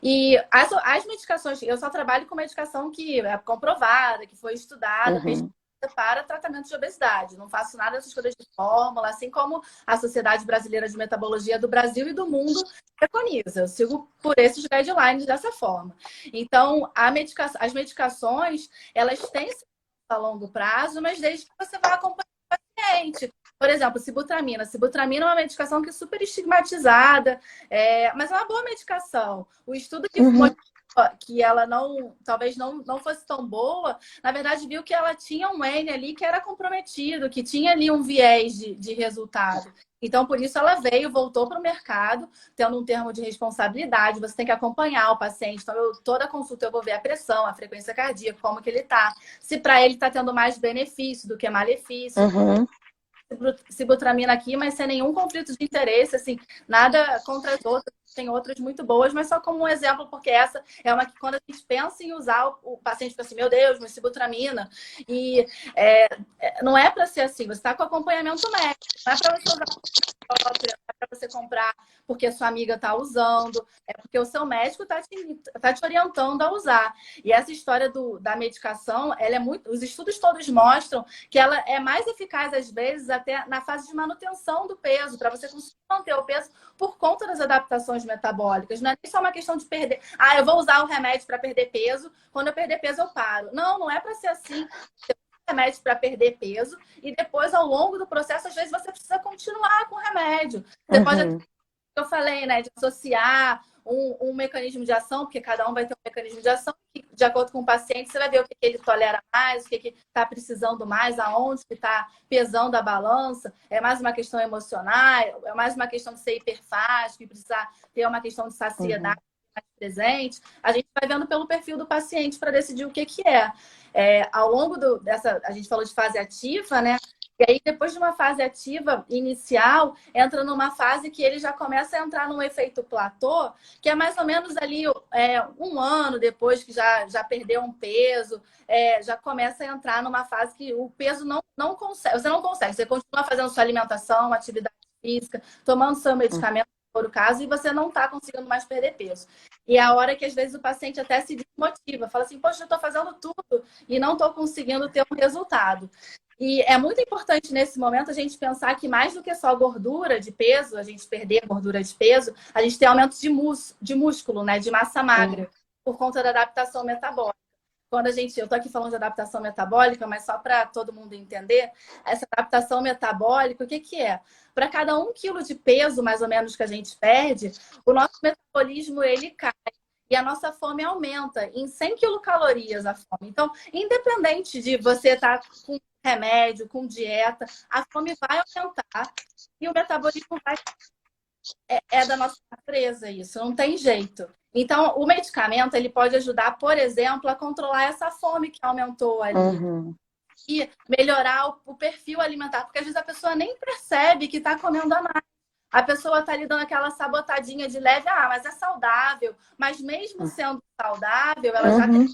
E as medicações, eu só trabalho com medicação que é comprovada, que foi estudada, Uhum. para tratamento de obesidade. Não faço nada dessas coisas de fórmula, assim como a Sociedade Brasileira de Metabologia do Brasil e do mundo preconiza. Eu sigo por esses guidelines dessa forma. Então, as medicações, elas têm esse a longo prazo, mas desde que você vá acompanhando o paciente. Por exemplo, sibutramina. Sibutramina é uma medicação que é super estigmatizada, mas é uma boa medicação. O estudo que Uhum. que ela talvez não fosse tão boa, na verdade viu que ela tinha um N ali que era comprometido, que tinha ali um viés de resultado. Então, por isso ela voltou para o mercado, tendo um termo de responsabilidade, você tem que acompanhar o paciente. Então, toda consulta eu vou ver a pressão, a frequência cardíaca, como que ele está. Se para ele está tendo mais benefício do que malefício. Uhum. Sibutramina aqui, mas sem nenhum conflito de interesse, assim, nada contra as outras, tem outras muito boas, mas só como um exemplo, porque essa é uma que quando a gente pensa em usar, o paciente fica assim, meu Deus, mas sibutramina, e não é para ser assim, você está com acompanhamento médico, não é para você usar própria, é para você comprar porque a sua amiga está usando, é porque o seu médico está te orientando a usar. E essa história da medicação, ela é muito. Os estudos todos mostram que ela é mais eficaz, às vezes, até na fase de manutenção do peso, para você conseguir manter o peso por conta das adaptações metabólicas. Não é nem só uma questão de perder. Eu vou usar o remédio para perder peso, quando eu perder peso eu paro. Não, não é para ser assim. remédio para perder peso e depois, ao longo do processo, às vezes você precisa continuar com o remédio. Você pode, eu falei, né, de associar um mecanismo de ação, porque cada um vai ter um mecanismo de ação, que, de acordo com o paciente, você vai ver o que ele tolera mais, o que está precisando mais, aonde que está pesando a balança. É mais uma questão emocional, é mais uma questão de ser hiperfágico, precisar ter uma questão de saciedade mais presente. A gente vai vendo pelo perfil do paciente para decidir o que é. Ao longo dessa, a gente falou de fase ativa, né? E aí, depois de uma fase ativa inicial, entra numa fase que ele já começa a entrar num efeito platô, que é mais ou menos ali um ano depois que já perdeu um peso, já começa a entrar numa fase que o peso não consegue, você não consegue, você continua fazendo sua alimentação, atividade física, tomando seu medicamento, se for o caso, e você não está conseguindo mais perder peso. E é a hora que, às vezes, o paciente até se desmotiva, fala assim, poxa, eu estou fazendo tudo e não estou conseguindo ter um resultado. E é muito importante nesse momento a gente pensar que mais do que só gordura de peso, a gente perder gordura de peso, a gente tem aumento de músculo, né? De massa magra, por conta da adaptação metabólica. Quando eu tô aqui falando de adaptação metabólica, mas só para todo mundo entender, essa adaptação metabólica, o que é? Para cada 1 quilo de peso, mais ou menos, que a gente perde, o nosso metabolismo, ele cai. E a nossa fome aumenta em 100 quilocalorias a fome. Então, independente de você estar com remédio, com dieta, a fome vai aumentar e o metabolismo vai... É da nossa natureza isso, não tem jeito. Então, o medicamento, ele pode ajudar, por exemplo, a controlar essa fome que aumentou ali. E melhorar o perfil alimentar, porque às vezes a pessoa nem percebe que está comendo a mais. A pessoa está ali dando aquela sabotadinha de leve, mas é saudável. Mas mesmo sendo saudável, ela já tem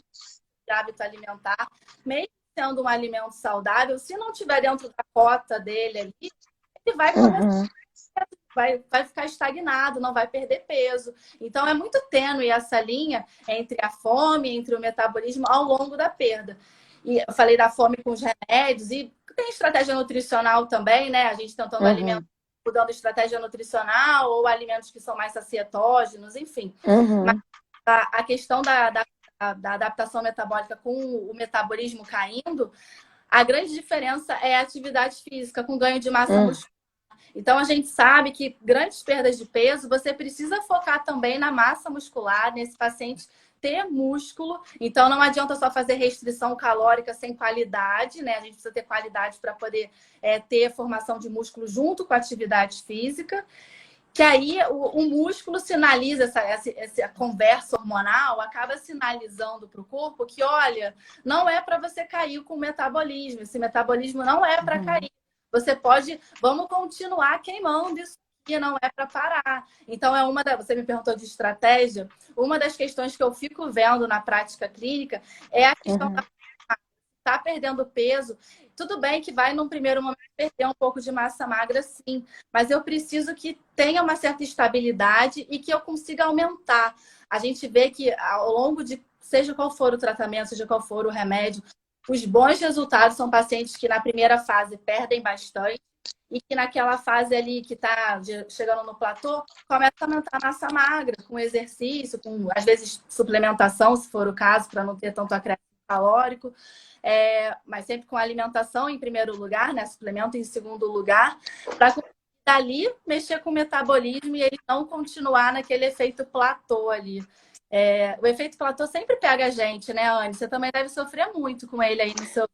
hábito alimentar. Mesmo sendo um alimento saudável, se não tiver dentro da cota dele ali, ele vai começar, vai ficar estagnado, não vai perder peso. Então, é muito tênue essa linha entre a fome, entre o metabolismo ao longo da perda. E eu falei da fome com os remédios, e tem estratégia nutricional também, né? A gente tentando alimentar, mudando estratégia nutricional, ou alimentos que são mais sacietógenos, enfim. Mas a questão da adaptação metabólica com o metabolismo caindo, a grande diferença é a atividade física com ganho de massa muscular. Então, a gente sabe que grandes perdas de peso, você precisa focar também na massa muscular, nesse paciente ter músculo. Então, não adianta só fazer restrição calórica sem qualidade, né? A gente precisa ter qualidade para poder ter formação de músculo junto com a atividade física. Que aí o músculo sinaliza, essa conversa hormonal acaba sinalizando para o corpo que, olha, não é para você cair com o metabolismo, esse metabolismo não é para cair. Vamos continuar queimando isso aqui, não é para parar. Então, você me perguntou de estratégia, uma das questões que eu fico vendo na prática clínica é a questão da tá perdendo peso. Tudo bem que vai, num primeiro momento, perder um pouco de massa magra, sim. Mas eu preciso que tenha uma certa estabilidade e que eu consiga aumentar. A gente vê que, ao longo de, seja qual for o tratamento, seja qual for o remédio, os bons resultados são pacientes que, na primeira fase, perdem bastante e que, naquela fase ali que está chegando no platô, começa a aumentar a massa magra, com exercício, com, às vezes, suplementação, se for o caso, para não ter tanto acréscimo calórico. Mas sempre com alimentação em primeiro lugar, né? Suplemento em segundo lugar, para dali mexer com o metabolismo e ele não continuar naquele efeito platô ali. O efeito platô sempre pega a gente, né, Anne? Você também deve sofrer muito com ele aí no seu...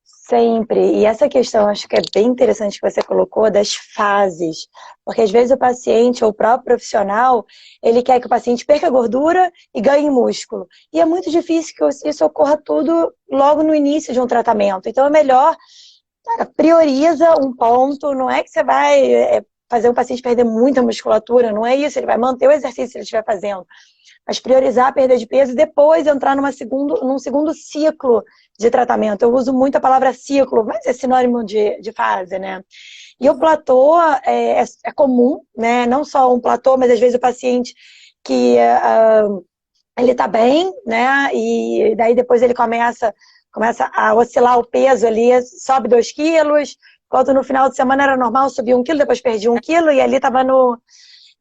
Sempre. E essa questão, acho que é bem interessante que você colocou, das fases. Porque às vezes o paciente ou o próprio profissional, ele quer que o paciente perca gordura e ganhe músculo. E é muito difícil que isso ocorra tudo logo no início de um tratamento. Então é melhor, cara, prioriza um ponto. Não é que você vai fazer um paciente perder muita musculatura, não é isso. Ele vai manter o exercício que ele estiver fazendo. Mas priorizar a perda de peso e depois entrar num segundo ciclo de tratamento. Eu uso muito a palavra ciclo, mas é sinônimo de fase, né? E o platô é comum, né? Não só um platô, mas às vezes o paciente que ele tá bem, né? E daí depois ele começa a oscilar o peso ali, sobe 2 quilos, enquanto no final de semana era normal subir 1 quilo, depois perdi 1 quilo e ali tava no...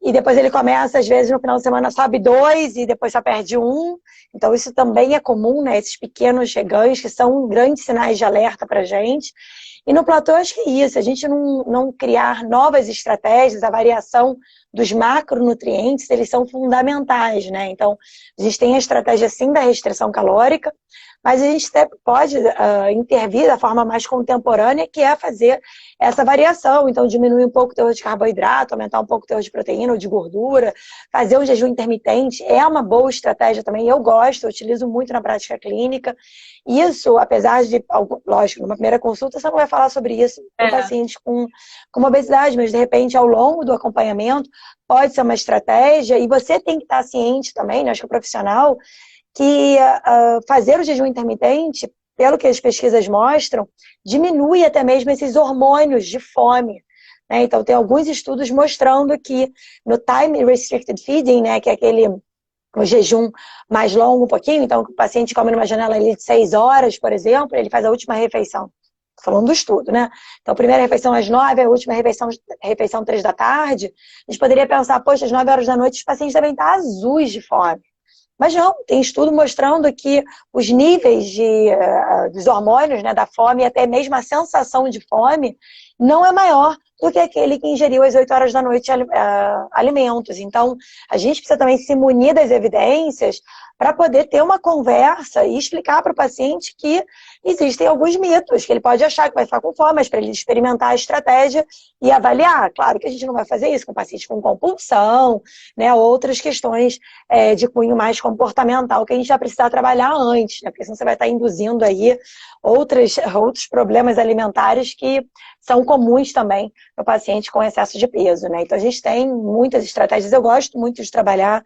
e depois ele começa, às vezes, no final de semana sobe 2 e depois só perde 1. Então, isso também é comum, né? Esses pequenos ganhos que são grandes sinais de alerta para a gente. E no platô, acho que é isso, a gente não criar novas estratégias, a variação dos macronutrientes, eles são fundamentais, né? Então, a gente tem a estratégia, sim, da restrição calórica, mas a gente até pode intervir da forma mais contemporânea, que é fazer essa variação. Então, diminuir um pouco o teor de carboidrato, aumentar um pouco o teor de proteína ou de gordura, fazer um jejum intermitente é uma boa estratégia também. Eu gosto, eu utilizo muito na prática clínica. Isso, apesar de, lógico, numa primeira consulta você não vai falar sobre isso com pacientes com obesidade, mas de repente, ao longo do acompanhamento, pode ser uma estratégia, e você tem que estar ciente também, né, acho que o profissional, que fazer o jejum intermitente, pelo que as pesquisas mostram, diminui até mesmo esses hormônios de fome. Né? Então, tem alguns estudos mostrando que no time restricted feeding, né, que é o jejum mais longo um pouquinho, então o paciente come numa janela ali de 6 horas, por exemplo, ele faz a última refeição. Tô falando do estudo, né? Então, a primeira refeição às 9, a última refeição 3 da tarde. A gente poderia pensar, poxa, às 9 horas da noite os pacientes devem estar azuis de fome. Mas não, tem estudo mostrando que os níveis dos hormônios, né, da fome, e até mesmo a sensação de fome, não é maior do que aquele que ingeriu às 8 horas da noite alimentos. Então, a gente precisa também se munir das evidências para poder ter uma conversa e explicar para o paciente que existem alguns mitos, que ele pode achar que vai ficar com fome, mas para ele experimentar a estratégia e avaliar. Claro que a gente não vai fazer isso com pacientes com compulsão, né, outras questões de cunho mais comportamental que a gente vai precisar trabalhar antes, né, porque senão você vai estar induzindo aí outros problemas alimentares que são comuns também no paciente com excesso de peso, né? Então a gente tem muitas estratégias, eu gosto muito de trabalhar.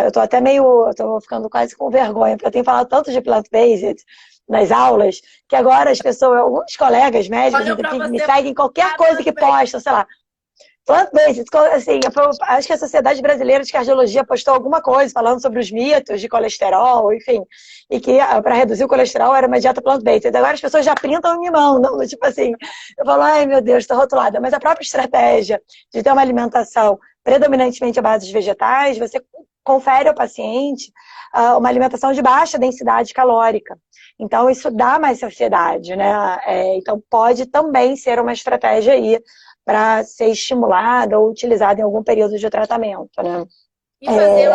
Eu tô até eu tô ficando quase com vergonha, porque eu tenho falado tanto de plant-based nas aulas, que agora as pessoas, alguns colegas médicos, me seguem qualquer coisa que postam, sei lá, plant-based, assim, acho que a Sociedade Brasileira de Cardiologia postou alguma coisa falando sobre os mitos de colesterol, enfim, e que para reduzir o colesterol era uma dieta plant-based. Agora as pessoas já printam e me mandam, tipo assim, eu falo, ai meu Deus, estou rotulada. Mas a própria estratégia de ter uma alimentação predominantemente à base de vegetais, você confere ao paciente uma alimentação de baixa densidade calórica. Então, isso dá mais saciedade, né? Então, pode também ser uma estratégia aí para ser estimulada ou utilizada em algum período de tratamento, né? E fazer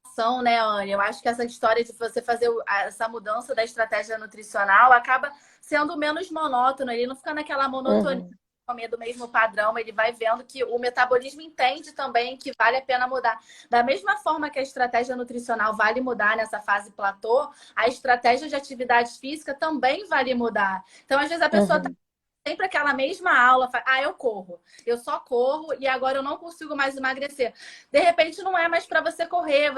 ação, né, Anne? Eu acho que essa história de você fazer essa mudança da estratégia nutricional acaba sendo menos monótono, ele não fica naquela monotonia. Comer do mesmo padrão, ele vai vendo que o metabolismo entende também que vale a pena mudar. Da mesma forma que a estratégia nutricional vale mudar nessa fase platô, a estratégia de atividade física também vale mudar. Então, às vezes, a pessoa está sempre aquela mesma aula, eu corro, eu só corro e agora eu não consigo mais emagrecer. De repente não é mais para você correr,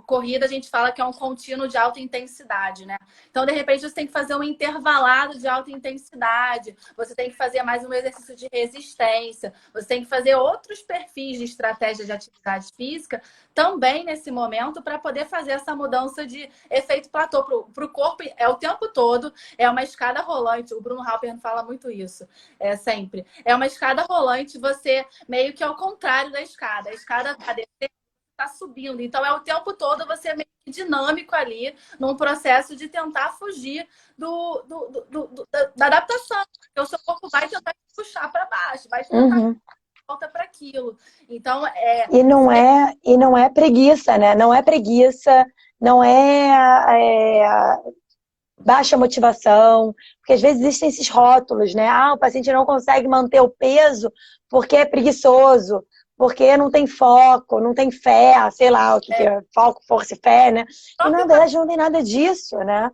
corrida a gente fala que é um contínuo de alta intensidade, né? Então de repente você tem que fazer um intervalado de alta intensidade, você tem que fazer mais um exercício de resistência, você tem que fazer outros perfis de estratégia de atividade física também nesse momento para poder fazer essa mudança de efeito platô para o corpo, é o tempo todo, é uma escada rolante, o Bruno Halpern fala muito isso, sempre. É uma escada rolante, você meio que ao contrário da escada. A escada está descendo, está subindo. Então, é o tempo todo você meio que dinâmico ali, num processo de tentar fugir da adaptação. Porque o seu corpo vai tentar te puxar para baixo, vai tentar volta para aquilo. Então, E não é preguiça, né? Não é preguiça, não baixa motivação, porque às vezes existem esses rótulos, né? O paciente não consegue manter o peso porque é preguiçoso, porque não tem foco, não tem fé, sei lá o que é foco, força e fé, né? E na verdade não tem nada disso, né?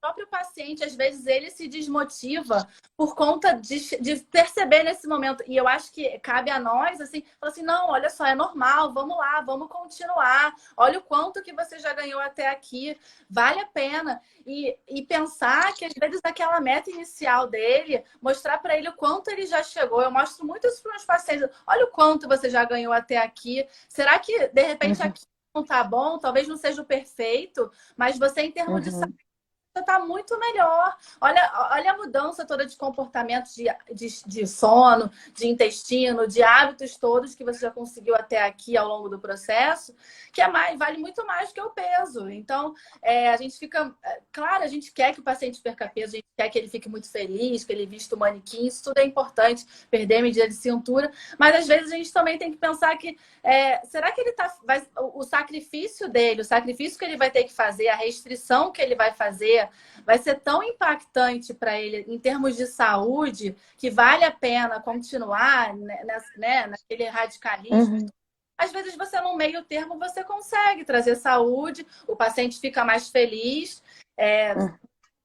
O próprio paciente, às vezes, ele se desmotiva por conta de perceber nesse momento. E eu acho que cabe a nós, assim, falar assim, não, olha só, é normal, vamos lá, vamos continuar. Olha o quanto que você já ganhou até aqui, vale a pena. E pensar que, às vezes, aquela meta inicial dele, mostrar para ele o quanto ele já chegou. Eu mostro muito isso para os meus pacientes. Olha o quanto você já ganhou até aqui. Será que, de repente, aqui não tá bom? Talvez não seja o perfeito, mas você, em termos de saúde, você está muito melhor. Olha a mudança toda de comportamento, de sono, de intestino, de hábitos todos que você já conseguiu até aqui ao longo do processo, que vale muito mais do que o peso. Então, a gente fica... Claro, a gente quer que o paciente perca peso, a gente quer que ele fique muito feliz, que ele vista o manequim, isso tudo é importante, perder a medida de cintura, mas às vezes a gente também tem que pensar que será que o sacrifício dele, o sacrifício que ele vai ter que fazer, a restrição que ele vai fazer, vai ser tão impactante para ele em termos de saúde que vale a pena continuar, né, naquele radicalismo. Uhum. Às vezes você no meio termo você consegue trazer saúde, o paciente fica mais feliz,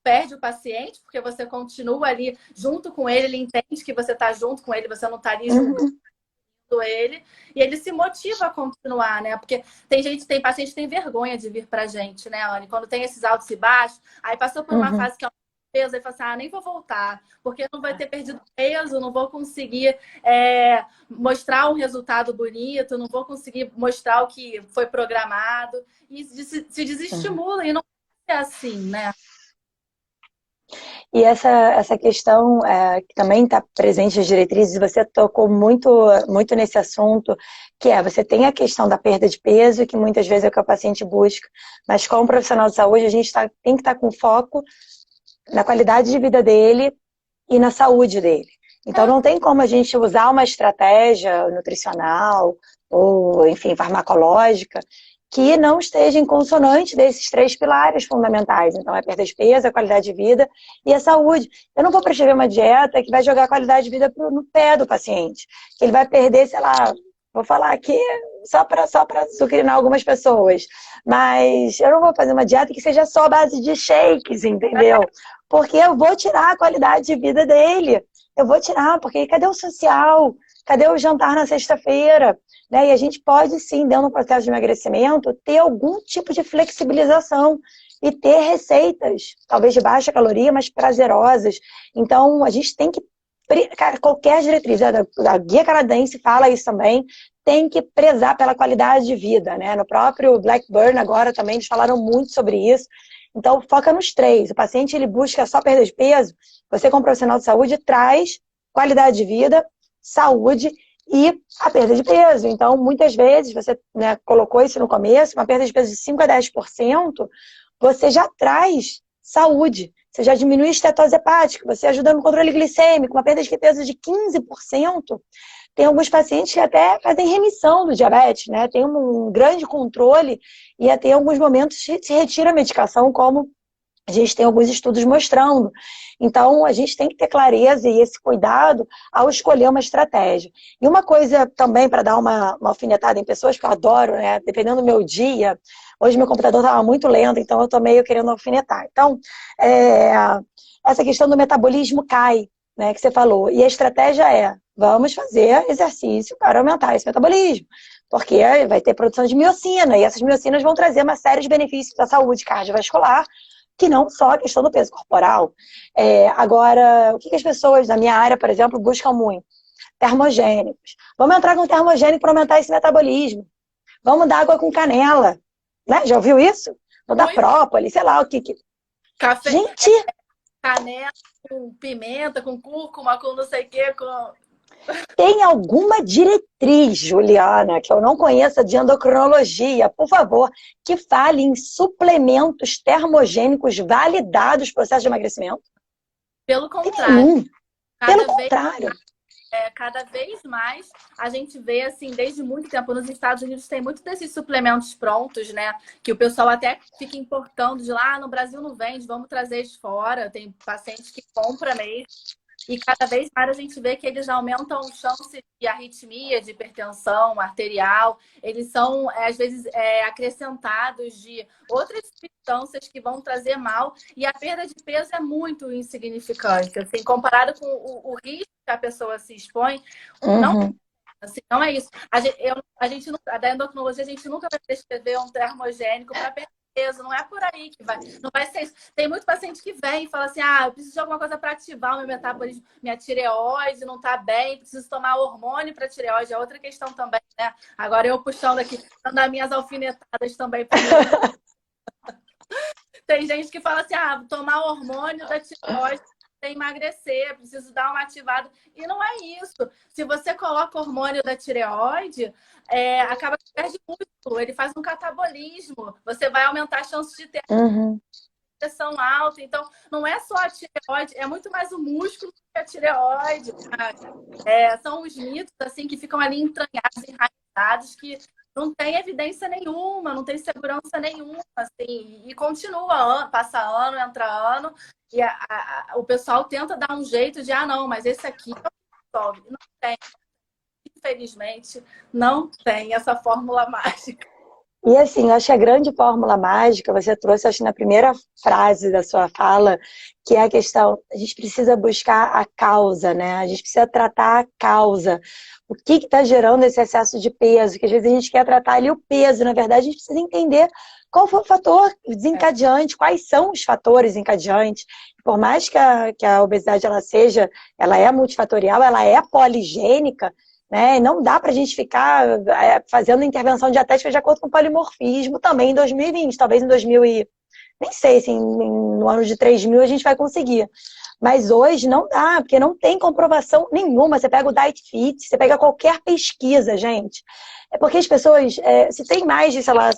perde o paciente, porque você continua ali junto com ele, ele entende que você está junto com ele, você não está ali julgando Uhum. ele, e ele se motiva a continuar, né? Porque tem paciente que tem vergonha de vir pra gente, né, Anne? Quando tem esses altos e baixos, aí passou por uma Uhum. fase que é peso, aí fala assim, nem vou voltar, porque não vai ter perdido peso, não vou conseguir mostrar um resultado bonito, não vou conseguir mostrar o que foi programado, e se Uhum. desestimula, e não é assim, né? E essa questão que também está presente nas diretrizes, você tocou muito, muito nesse assunto, que você tem a questão da perda de peso, que muitas vezes é o que o paciente busca, mas como profissional de saúde, a gente tem que estar com foco na qualidade de vida dele e na saúde dele. Então não tem como a gente usar uma estratégia nutricional ou, enfim, farmacológica que não esteja em consonante desses três pilares fundamentais. Então, é a perda de peso, a qualidade de vida e a saúde. Eu não vou prescrever uma dieta que vai jogar a qualidade de vida no pé do paciente, que ele vai perder, sei lá, vou falar aqui só para sucrinar algumas pessoas, mas eu não vou fazer uma dieta que seja só a base de shakes, entendeu? Porque eu vou tirar a qualidade de vida dele. Eu vou tirar, porque cadê o social? Cadê o jantar na sexta-feira? Né? E a gente pode, sim, dentro do processo de emagrecimento, ter algum tipo de flexibilização e ter receitas, talvez de baixa caloria, mas prazerosas. Então, a gente tem que, cara, qualquer diretriz, a guia canadense fala isso também, tem que prezar pela qualidade de vida, né? No próprio Blackburn agora também eles falaram muito sobre isso. Então, foca nos três. O paciente, ele busca só perda de peso, você como profissional de saúde traz qualidade de vida, saúde e a perda de peso. Então, muitas vezes, você, né, colocou isso no começo, uma perda de peso de 5 a 10%, você já traz saúde. Você já diminui a estetose hepática, você ajuda no controle glicêmico, uma perda de peso de 15%. Tem alguns pacientes que até fazem remissão do diabetes, né? Tem um grande controle e até em alguns momentos se retira a medicação, como a gente tem alguns estudos mostrando. Então, a gente tem que ter clareza e esse cuidado ao escolher uma estratégia. E uma coisa também, para dar uma alfinetada em pessoas, que eu adoro, né? Dependendo do meu dia, hoje meu computador estava muito lento, então eu estou meio querendo alfinetar. Então, essa questão do metabolismo cai, né, que você falou. E a estratégia vamos fazer exercício para aumentar esse metabolismo. Porque vai ter produção de miocina, e essas miocinas vão trazer uma série de benefícios à saúde cardiovascular, que não só a questão do peso corporal. Agora, o que as pessoas da minha área, por exemplo, buscam muito? Termogênicos. Vamos entrar com termogênico para aumentar esse metabolismo. Vamos dar água com canela. Né? Já ouviu isso? Vou dar própolis, sei lá o que. Café, gente! canela com pimenta, com cúrcuma, com não sei o quê, com... Tem alguma diretriz, Juliana, que eu não conheça de endocrinologia, por favor, que fale em suplementos termogênicos validados no processo de emagrecimento? Pelo contrário. Pelo contrário. Cada vez mais a gente vê, assim, desde muito tempo, nos Estados Unidos tem muito desses suplementos prontos, né? Que o pessoal até fica importando de lá, no Brasil não vende, vamos trazer de fora. Tem pacientes que compram mesmo. E cada vez mais a gente vê que eles aumentam chances de arritmia, de hipertensão arterial. Eles são, às vezes, acrescentados de outras substâncias que vão trazer mal. E a perda de peso é muito insignificante. Assim, comparado com o risco que a pessoa se expõe, não, assim, não é isso. Da endocrinologia, a gente nunca vai prescrever um termogênico para perder peso, não é por aí que vai. Não vai ser isso. Tem muito paciente que vem e fala assim: eu preciso de alguma coisa para ativar o meu metabolismo, minha tireoide não está bem, preciso tomar hormônio para tireoide, é outra questão também, né? Agora eu puxando aqui, dando as minhas alfinetadas também para mim. Tem gente que fala assim, ah, tomar hormônio da tireoide para emagrecer, preciso dar uma ativada. E não é isso. Se você coloca hormônio da tireoide, acaba que perde músculo, ele faz um catabolismo. Você vai aumentar a chance de ter Uhum. pressão alta. Então, não é só a tireoide, é muito mais o músculo que a tireoide. São os mitos assim que ficam ali entranhados, enraizados, que não tem evidência nenhuma, não tem segurança nenhuma, assim, e continua, passa ano, entra ano, e o pessoal tenta dar um jeito de, não, mas esse aqui não resolve. Não tem, infelizmente, não tem essa fórmula mágica. E assim, eu acho que a grande fórmula mágica, você trouxe, acho que na primeira frase da sua fala, que é a questão, a gente precisa buscar a causa, né? A gente precisa tratar a causa. O que está gerando esse excesso de peso? Que às vezes a gente quer tratar ali o peso, na verdade a gente precisa entender qual foi o fator desencadeante, quais são os fatores encadeantes. Por mais que a obesidade ela é multifatorial, ela é poligênica, né? Não dá para a gente ficar fazendo intervenção dietética de acordo com o polimorfismo também em 2020, talvez em 2000 e... Nem sei se no ano de 3000 a gente vai conseguir. Mas hoje não dá, porque não tem comprovação nenhuma. Você pega o Diet Fit, você pega qualquer pesquisa, gente. É porque as pessoas, se tem mais de, sei lá,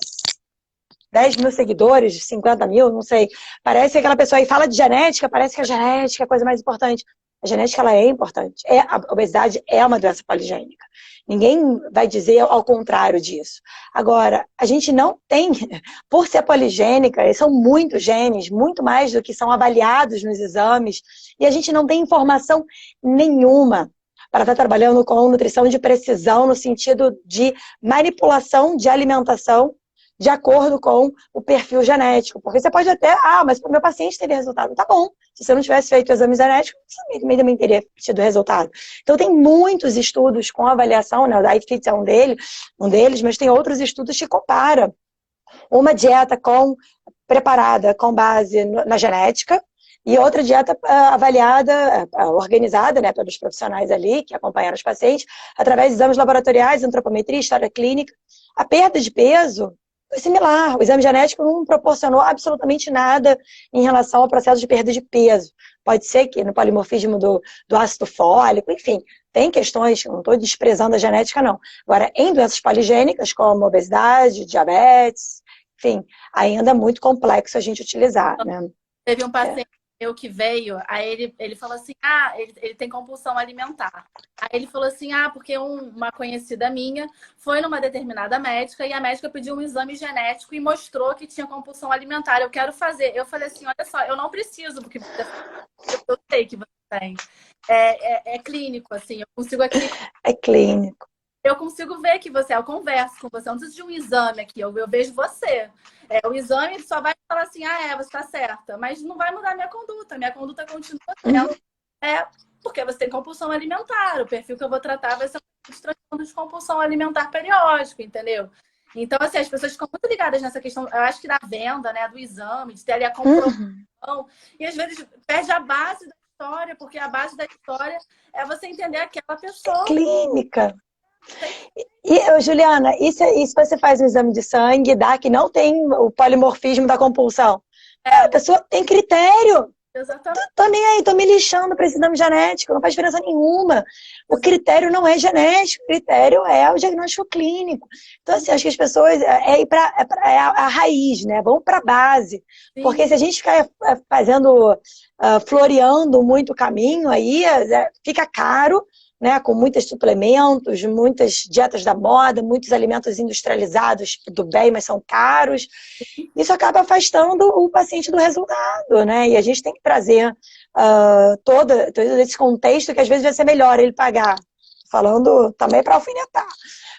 10 mil seguidores, 50 mil, não sei. Parece que aquela pessoa aí fala de genética, parece que a genética é a coisa mais importante. A genética, ela é importante. A obesidade é uma doença poligênica. Ninguém vai dizer ao contrário disso. Agora, a gente não tem, por ser poligênica, são muitos genes, muito mais do que são avaliados nos exames, e a gente não tem informação nenhuma para estar trabalhando com nutrição de precisão no sentido de manipulação de alimentação de acordo com o perfil genético. Porque você pode até, mas o meu paciente teve resultado. Tá bom, se você não tivesse feito o exame genético, você também teria tido resultado. Então tem muitos estudos com avaliação, né? O Diet Fit é um deles, mas tem outros estudos que comparam uma dieta preparada com base na genética e outra dieta avaliada, organizada, né, pelos profissionais ali que acompanharam os pacientes, através de exames laboratoriais, antropometria, história clínica. A perda de peso foi similar. O exame genético não proporcionou absolutamente nada em relação ao processo de perda de peso. Pode ser que no polimorfismo do ácido fólico, enfim, tem questões, não estou desprezando a genética, não. Agora, em doenças poligênicas, como obesidade, diabetes, enfim, ainda é muito complexo a gente utilizar, né? Teve um paciente meu que veio, aí ele falou assim, ele tem compulsão alimentar. Aí ele falou assim, porque uma conhecida minha foi numa determinada médica e a médica pediu um exame genético e mostrou que tinha compulsão alimentar. Eu quero fazer. Eu falei assim, olha só, eu não preciso, porque eu sei que você tem. É clínico, assim, eu consigo aqui... É clínico. Eu consigo ver que eu converso com você, eu não preciso de um exame aqui, eu vejo você. O exame só vai falar assim, você está certa, mas não vai mudar minha conduta continua sendo. Porque você tem compulsão alimentar, o perfil que eu vou tratar vai ser um transtorno de compulsão alimentar periódico, entendeu? Então, assim, as pessoas ficam muito ligadas nessa questão, eu acho que da venda, né, do exame, de ter ali a comprovação, e às vezes perde a base da história, porque a base da história é você entender aquela pessoa. Clínica. E, Juliana, e se você faz um exame de sangue e dá que não tem o polimorfismo da compulsão? A pessoa tem critério. Exatamente. Tô nem aí, tô me lixando para esse exame genético, não faz diferença nenhuma. O critério não é genético, o critério é o diagnóstico clínico. Então, assim, acho que as pessoas é a raiz, né? Vamos para a base. Sim. Porque se a gente ficar fazendo, floreando muito o caminho, aí fica caro, né, com muitos suplementos, muitas dietas da moda, muitos alimentos industrializados do bem, mas são caros. Isso acaba afastando o paciente do resultado, né? E a gente tem que trazer todo esse contexto que às vezes vai ser melhor ele pagar. Falando também para alfinetar.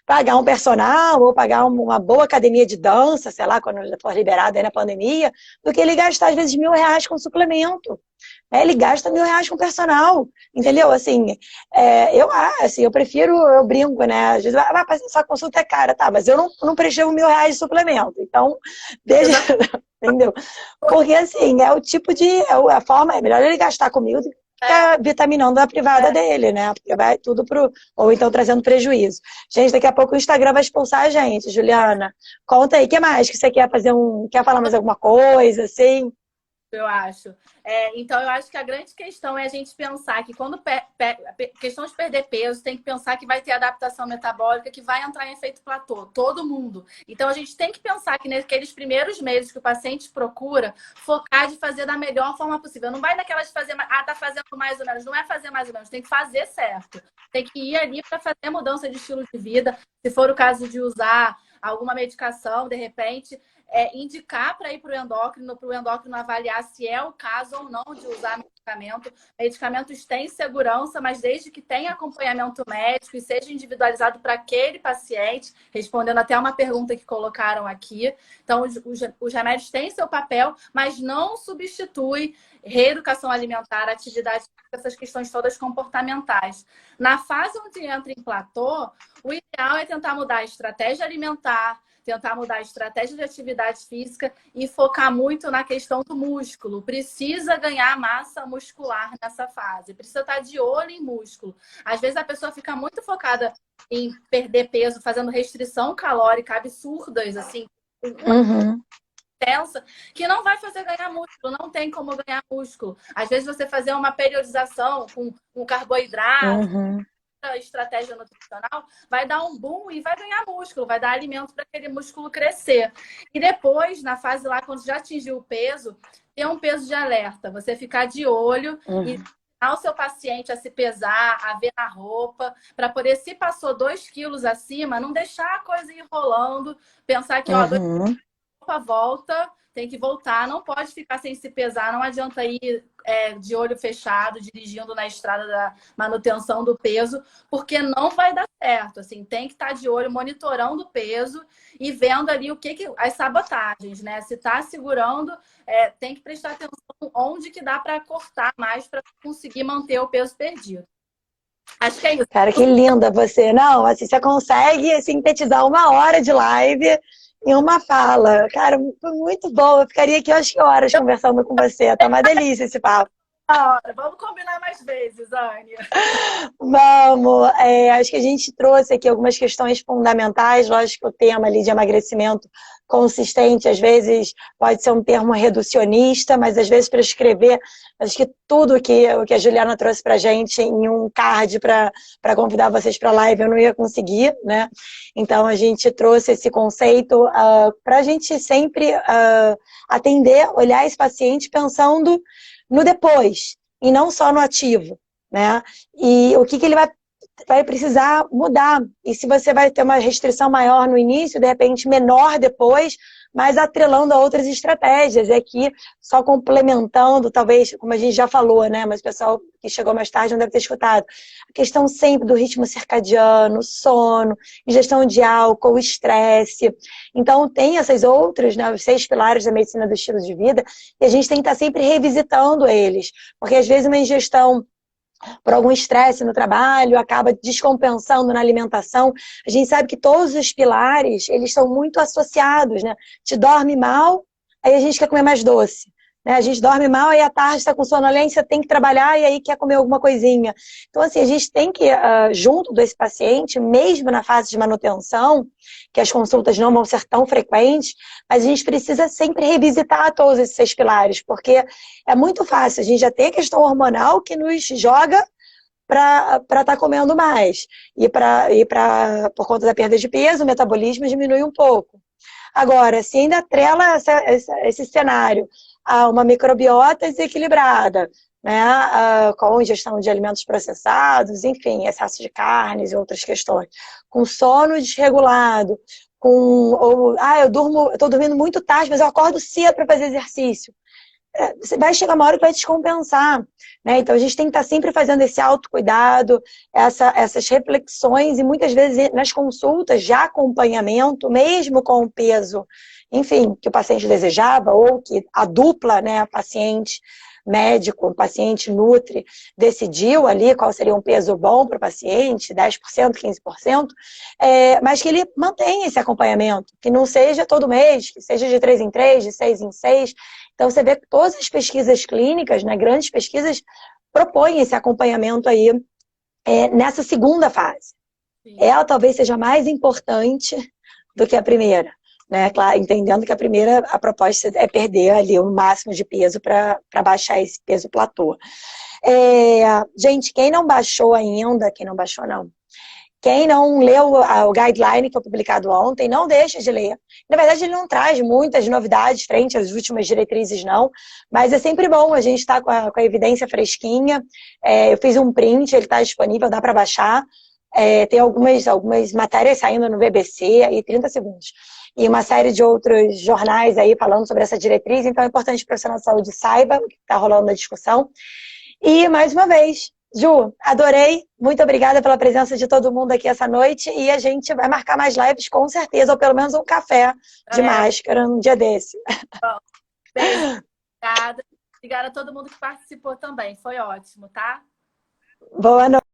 Pagar um personal ou pagar uma boa academia de dança, sei lá, quando for liberado aí na pandemia, do que ele gastar às vezes R$1.000 com suplemento. Ele gasta R$1.000 com personal, entendeu? Assim, eu prefiro, eu brinco, né? Às vezes, sua consulta é cara, tá, mas eu não prescrevo R$1.000 de suplemento, então, entendeu? Porque, assim, é o tipo de, a forma, é melhor ele gastar comigo ficar vitaminando a privada dele, né? Porque vai tudo pro... Ou então trazendo prejuízo. Gente, daqui a pouco o Instagram vai expulsar a gente, Juliana. Conta aí, o que mais que você quer fazer Quer falar mais alguma coisa, assim? Eu acho. Então, eu acho que a grande questão é a gente pensar que quando questão de perder peso, tem que pensar que vai ter adaptação metabólica, que vai entrar em efeito platô, todo mundo. Então, a gente tem que pensar que naqueles primeiros meses que o paciente procura, focar de fazer da melhor forma possível. Não vai naquelas de fazer, tá fazendo mais ou menos. Não é fazer mais ou menos, tem que fazer certo. Tem que ir ali para fazer mudança de estilo de vida. Se for o caso de usar alguma medicação, de repente, indicar para ir para o endócrino avaliar se é o caso ou não de usar medicamento. Medicamentos têm segurança, mas desde que tenha acompanhamento médico e seja individualizado para aquele paciente, respondendo até uma pergunta que colocaram aqui. Então, os remédios têm seu papel, mas não substitui reeducação alimentar, atividade, essas questões todas comportamentais. Na fase onde entra em platô, o ideal é tentar mudar a estratégia alimentar, tentar mudar a estratégia de atividade física e focar muito na questão do músculo. Precisa ganhar massa muscular nessa fase. Precisa estar de olho em músculo. Às vezes a pessoa fica muito focada em perder peso, fazendo restrição calórica absurdas, assim, intensa, que não vai fazer ganhar músculo. Não tem como ganhar músculo. Às vezes você fazer uma periodização com carboidrato, estratégia nutricional, vai dar um boom e vai ganhar músculo, vai dar alimento para aquele músculo crescer. E depois, na fase lá, quando já atingiu o peso, ter um peso de alerta. Você ficar de olho e ensinar o seu paciente a se pesar, a ver na roupa, para poder, se passou 2 quilos acima, não deixar a coisa ir rolando, pensar que, ó, 2 quilos, volta, tem que voltar, não pode ficar sem se pesar, não adianta ir de olho fechado, dirigindo na estrada da manutenção do peso, porque não vai dar certo. Assim, tem que estar de olho, monitorando o peso e vendo ali as sabotagens, né? Se está segurando, tem que prestar atenção onde que dá para cortar mais para conseguir manter o peso perdido. Acho que é isso. Cara, que linda você. Não, assim, você consegue sintetizar 1 hora de live em uma fala. Cara, foi muito bom. Eu ficaria aqui acho que horas conversando com você. Tá uma delícia esse papo. Vamos combinar mais vezes, Ania. Vamos. Acho que a gente trouxe aqui algumas questões fundamentais. Lógico que o tema ali de emagrecimento consistente, às vezes pode ser um termo reducionista, mas às vezes para escrever, acho que tudo que a Juliana trouxe para a gente em um card para convidar vocês para a live, eu não ia conseguir, né? Então a gente trouxe esse conceito para a gente sempre atender, olhar esse paciente pensando no depois, e não só no ativo, né? E o que ele vai precisar mudar. E se você vai ter uma restrição maior no início, de repente menor depois, mas atrelando a outras estratégias. E aqui, só complementando, talvez, como a gente já falou, né? Mas o pessoal que chegou mais tarde não deve ter escutado. A questão sempre do ritmo circadiano, sono, ingestão de álcool, estresse. Então, tem essas outras, né? Os 6 pilares da medicina do estilo de vida, e a gente tem que estar sempre revisitando eles. Porque, às vezes, uma ingestão por algum estresse no trabalho, acaba descompensando na alimentação. A gente sabe que todos os pilares, eles são muito associados, né? Te dorme mal, aí a gente quer comer mais doce. Né? A gente dorme mal, aí à tarde está com sonolência, tem que trabalhar e aí quer comer alguma coisinha. Então, assim, a gente tem que, junto desse paciente, mesmo na fase de manutenção, que as consultas não vão ser tão frequentes, mas a gente precisa sempre revisitar todos esses 6 pilares, porque é muito fácil, a gente já tem a questão hormonal que nos joga para estar comendo mais. E por conta da perda de peso, o metabolismo diminui um pouco. Agora, se ainda atrela esse cenário a uma microbiota desequilibrada, né, com ingestão de alimentos processados, enfim, excesso de carnes e outras questões, com sono desregulado, eu estou dormindo muito tarde, mas eu acordo cedo para fazer exercício. Você vai chegar uma hora que vai descompensar, né? Então a gente tem que estar sempre fazendo esse autocuidado, essas reflexões, e muitas vezes nas consultas de acompanhamento, mesmo com o peso, enfim, que o paciente desejava, ou que a dupla, né, paciente médico, paciente nutri, decidiu ali qual seria um peso bom para o paciente, 10%, 15%, mas que ele mantenha esse acompanhamento, que não seja todo mês, que seja de 3 em 3, de 6 em 6. Então, você vê que todas as pesquisas clínicas, né, grandes pesquisas, propõe esse acompanhamento aí nessa segunda fase. Sim. Ela talvez seja mais importante do que a primeira, né? Claro, entendendo que a primeira, a proposta é perder ali o máximo de peso para baixar esse peso platô. Gente, quem não baixou ainda, quem não baixou não, quem não leu o guideline que foi publicado ontem, não deixa de ler. Na verdade, ele não traz muitas novidades frente às últimas diretrizes, não. Mas é sempre bom a gente estar com a evidência fresquinha. Eu fiz um print, ele está disponível, dá para baixar. Tem algumas matérias saindo no BBC, aí 30 segundos. E uma série de outros jornais aí falando sobre essa diretriz. Então, é importante que o profissional de saúde saiba o que está rolando na discussão. E, mais uma vez, Ju, adorei. Muito obrigada pela presença de todo mundo aqui essa noite. E a gente vai marcar mais lives, com certeza, ou pelo menos um café de máscara num dia desse. Bom, beijo. Obrigada. Obrigada a todo mundo que participou também. Foi ótimo, tá? Boa noite.